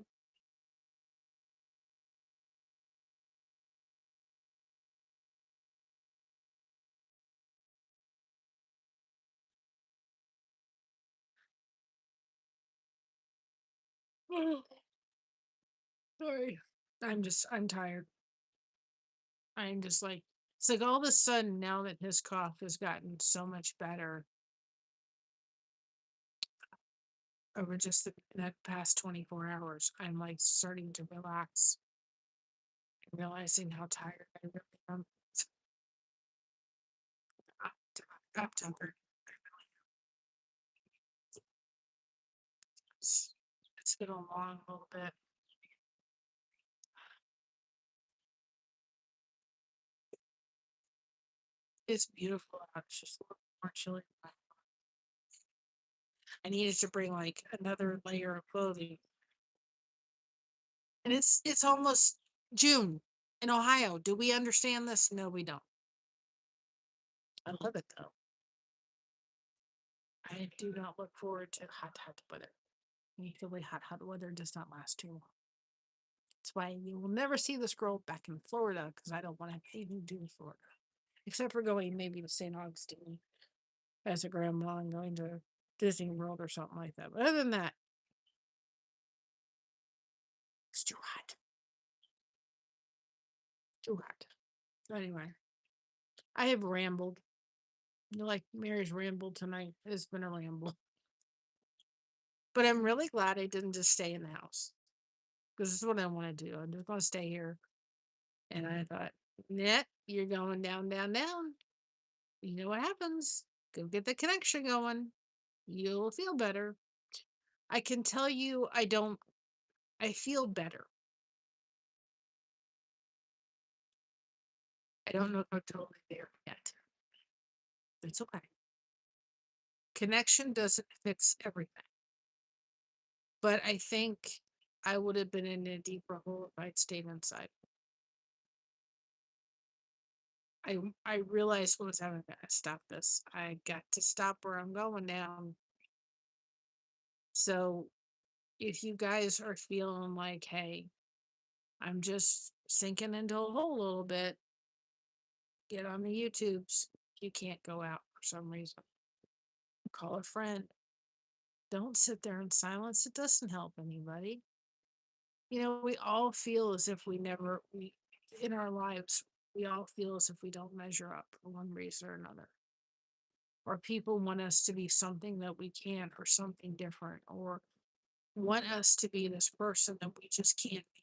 Oh, sorry. I'm tired. I'm just like, it's like all of a sudden now that his cough has gotten so much better over just the past 24 hours, I'm like starting to relax, realizing how tired I really am. I'm tired. It's been a long little bit. It's beautiful out. It's just a little more chilly. I needed to bring like another layer of clothing. And it's almost June in Ohio. Do we understand this? No, we don't. I love it though. I do not look forward to hot weather. Usually hot weather does not last too long. That's why you will never see this girl back in Florida because I don't want to have anything to do with Florida. Except for going maybe to St. Augustine as a grandma and going to Disney World or something like that. But other than that, it's too hot. Too hot. So anyway, I have rambled. Like Mary's rambled tonight. It's been a ramble. But I'm really glad I didn't just stay in the house because this is what I want to do. I'm just going to stay here. And I thought, Net, you're going down, down, down. You know what happens? Go get the connection going. You'll feel better. I can tell you, I feel better. I don't know if I'm totally there yet. It's okay. Connection doesn't fix everything. But I think I would have been in a deeper hole if I'd stayed inside. I realized what was having to stop this. I got to stop where I'm going now. So if you guys are feeling like, hey, I'm just sinking into a hole a little bit, get on the YouTubes. You can't go out for some reason. Call a friend. Don't sit there in silence. It doesn't help anybody. We all feel as if we in our lives, we all feel as if we don't measure up for one reason or another. Or people want us to be something that we can't, or something different, or want us to be this person that we just can't be.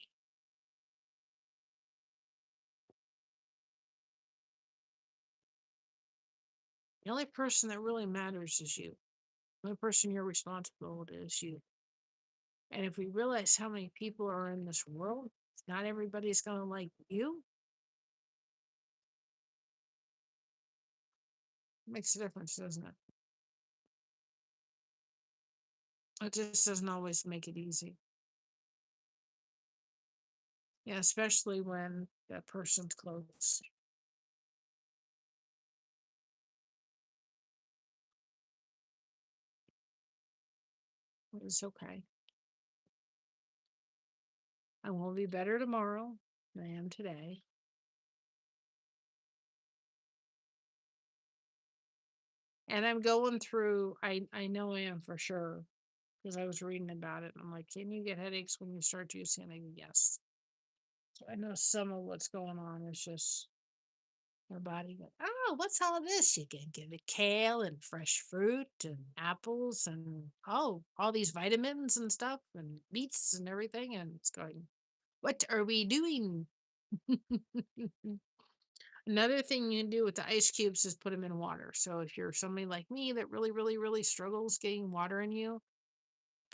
The only person that really matters is you. The only person you're responsible to is you. And if we realize how many people are in this world, not everybody's going to like you. It makes a difference, doesn't it? It just doesn't always make it easy. Yeah, especially when that person's close. It's okay. I will be better tomorrow than I am today. And I'm going through, I know I am for sure, because I was reading about it. And I'm like, can you get headaches when you start juicing? And I go, yes. So I know some of what's going on is just my body goes, oh, what's all this? You can get a kale and fresh fruit and apples and all these vitamins and stuff and beets and everything. And it's going, what are we doing? Another thing you can do with the ice cubes is put them in water. So if you're somebody like me that really, really, really struggles getting water in you,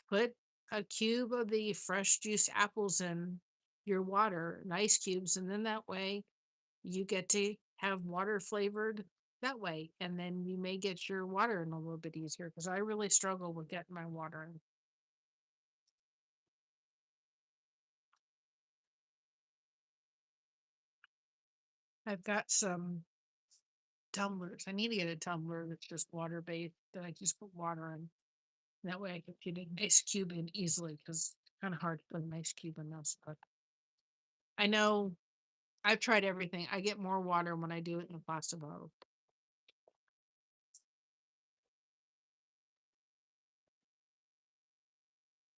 put a cube of the fresh juiced apples in your water and ice cubes, and then that way you get to have water flavored that way. And then you may get your water in a little bit easier because I really struggle with getting my water in. I've got some tumblers. I need to get a tumbler that's just water based that I just put water in. That way I can fit an ice cube in easily because it's kind of hard to put an ice cube in this. But I know I've tried everything. I get more water when I do it in a plastic bottle.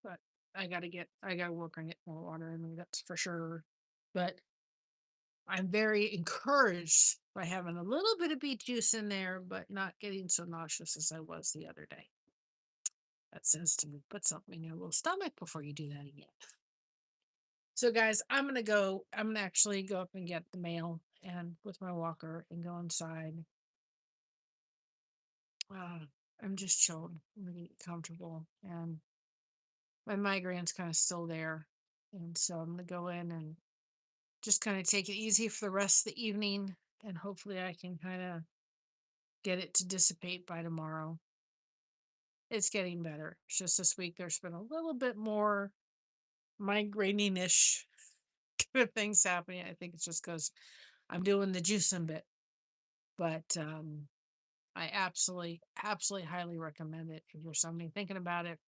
But I gotta work on getting more water in me, that's for sure. But I'm very encouraged by having a little bit of beet juice in there, but not getting so nauseous as I was the other day. That says to me, put something in your little stomach before you do that again. So, guys, I'm gonna go. I'm gonna actually go up and get the mail and with my walker and go inside. Uh, I'm just chilled, really comfortable, and my migraine's kind of still there, and so I'm gonna go in and just kind of take it easy for the rest of the evening, and hopefully I can kind of get it to dissipate by tomorrow. It's getting better. It's just this week there's been a little bit more migraining-ish kind of things happening. I think it's just because I'm doing the juicing bit. But I absolutely, absolutely highly recommend it if you're somebody thinking about it.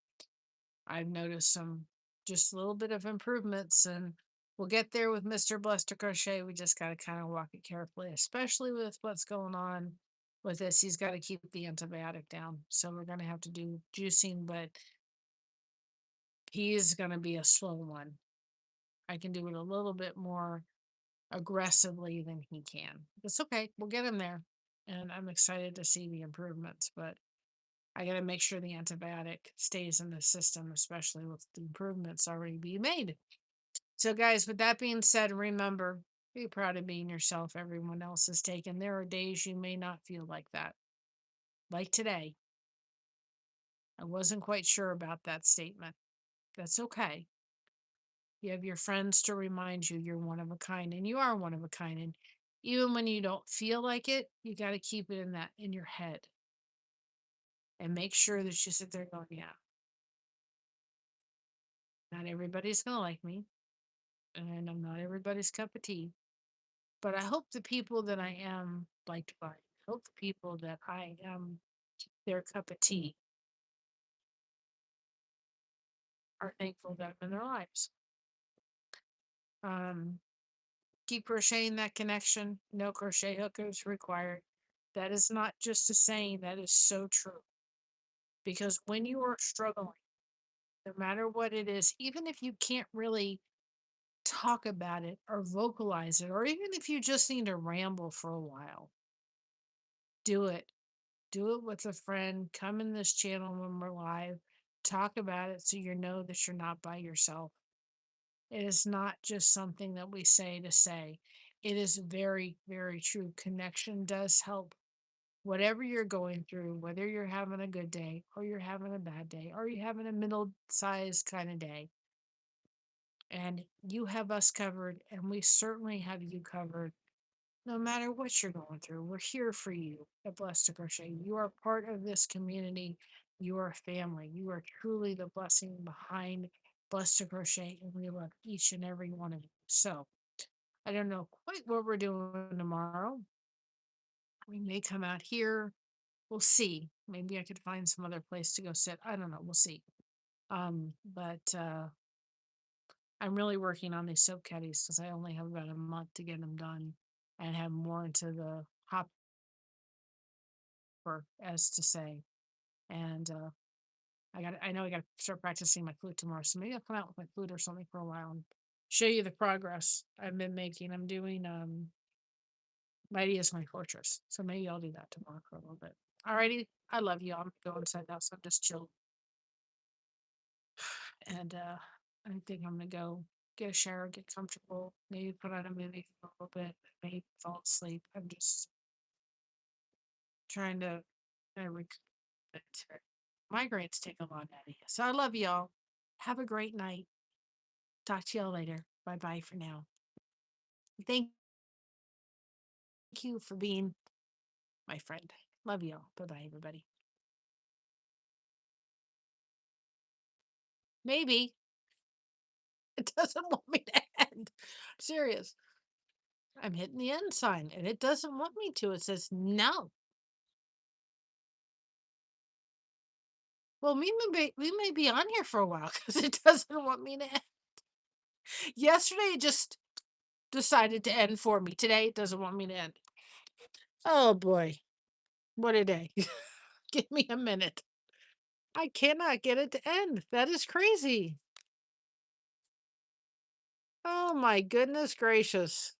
I've noticed some just a little bit of improvements, and we'll get there with Mr. Blessed to Crochet. We just got to kind of walk it carefully, especially with what's going on with this. He's got to keep the antibiotic down. So we're going to have to do juicing, but he is going to be a slow one. I can do it a little bit more aggressively than he can. It's okay. We'll get him there. And I'm excited to see the improvements, but I got to make sure the antibiotic stays in the system, especially with the improvements already being made. So, guys, with that being said, remember, be proud of being yourself. Everyone else is taken. There are days you may not feel like that. Like today, I wasn't quite sure about that statement. That's okay. You have your friends to remind you you're one of a kind, and you are one of a kind. And even when you don't feel like it, you got to keep it in your head and make sure that you sit there going, yeah, not everybody's going to like me, and I'm not everybody's cup of tea. But I hope the people that I am liked by, I hope the people that I am their cup of tea are thankful that I'm in their lives. Um, Keep crocheting that connection. No crochet hook is required. That is not just a saying, that is so true. Because when you are struggling, no matter what it is, even if you can't really talk about it or vocalize it, or even if you just need to ramble for a while, do it. Do it with a friend. Come in this channel when we're live. Talk about it so you know that you're not by yourself. It is not just something that we say to say. It is very, very true. Connection does help. Whatever you're going through, whether you're having a good day or you're having a bad day or you're having a middle sized kind of day, and you have us covered, and we certainly have you covered. No matter what you're going through, we're here for you at Blessed to Crochet. You are part of this community. You are family. You are truly the blessing behind Blessed to Crochet, and we love each and every one of you. So, I don't know quite what we're doing tomorrow. We may come out here. We'll see. Maybe I could find some other place to go sit. I don't know. We'll see. But I'm really working on these soap caddies because I only have about a month to get them done and have more into the hopper, as to say. And I know I got to start practicing my flute tomorrow. So maybe I'll come out with my flute or something for a while and show you the progress I've been making. I'm doing Mighty is My Fortress. So maybe I'll do that tomorrow for a little bit. Alrighty. I love you. I'm going inside now, so I'm just chill. And I think I'm gonna go get a shower, get comfortable, maybe put on a movie for a little bit, maybe fall asleep. I'm just trying to recoup. Migraines take a lot out of you. So I love y'all. Have a great night. Talk to y'all later. Bye bye for now. Thank you for being my friend. Love y'all. Bye bye, everybody. Maybe it doesn't want me to end. Serious. I'm hitting the end sign and it doesn't want me to. It says no. Well, we may be on here for a while because it doesn't want me to end. Yesterday, it just decided to end for me. Today, it doesn't want me to end. Oh boy, what a day! Give me a minute. I cannot get it to end. That is crazy. Oh my goodness gracious.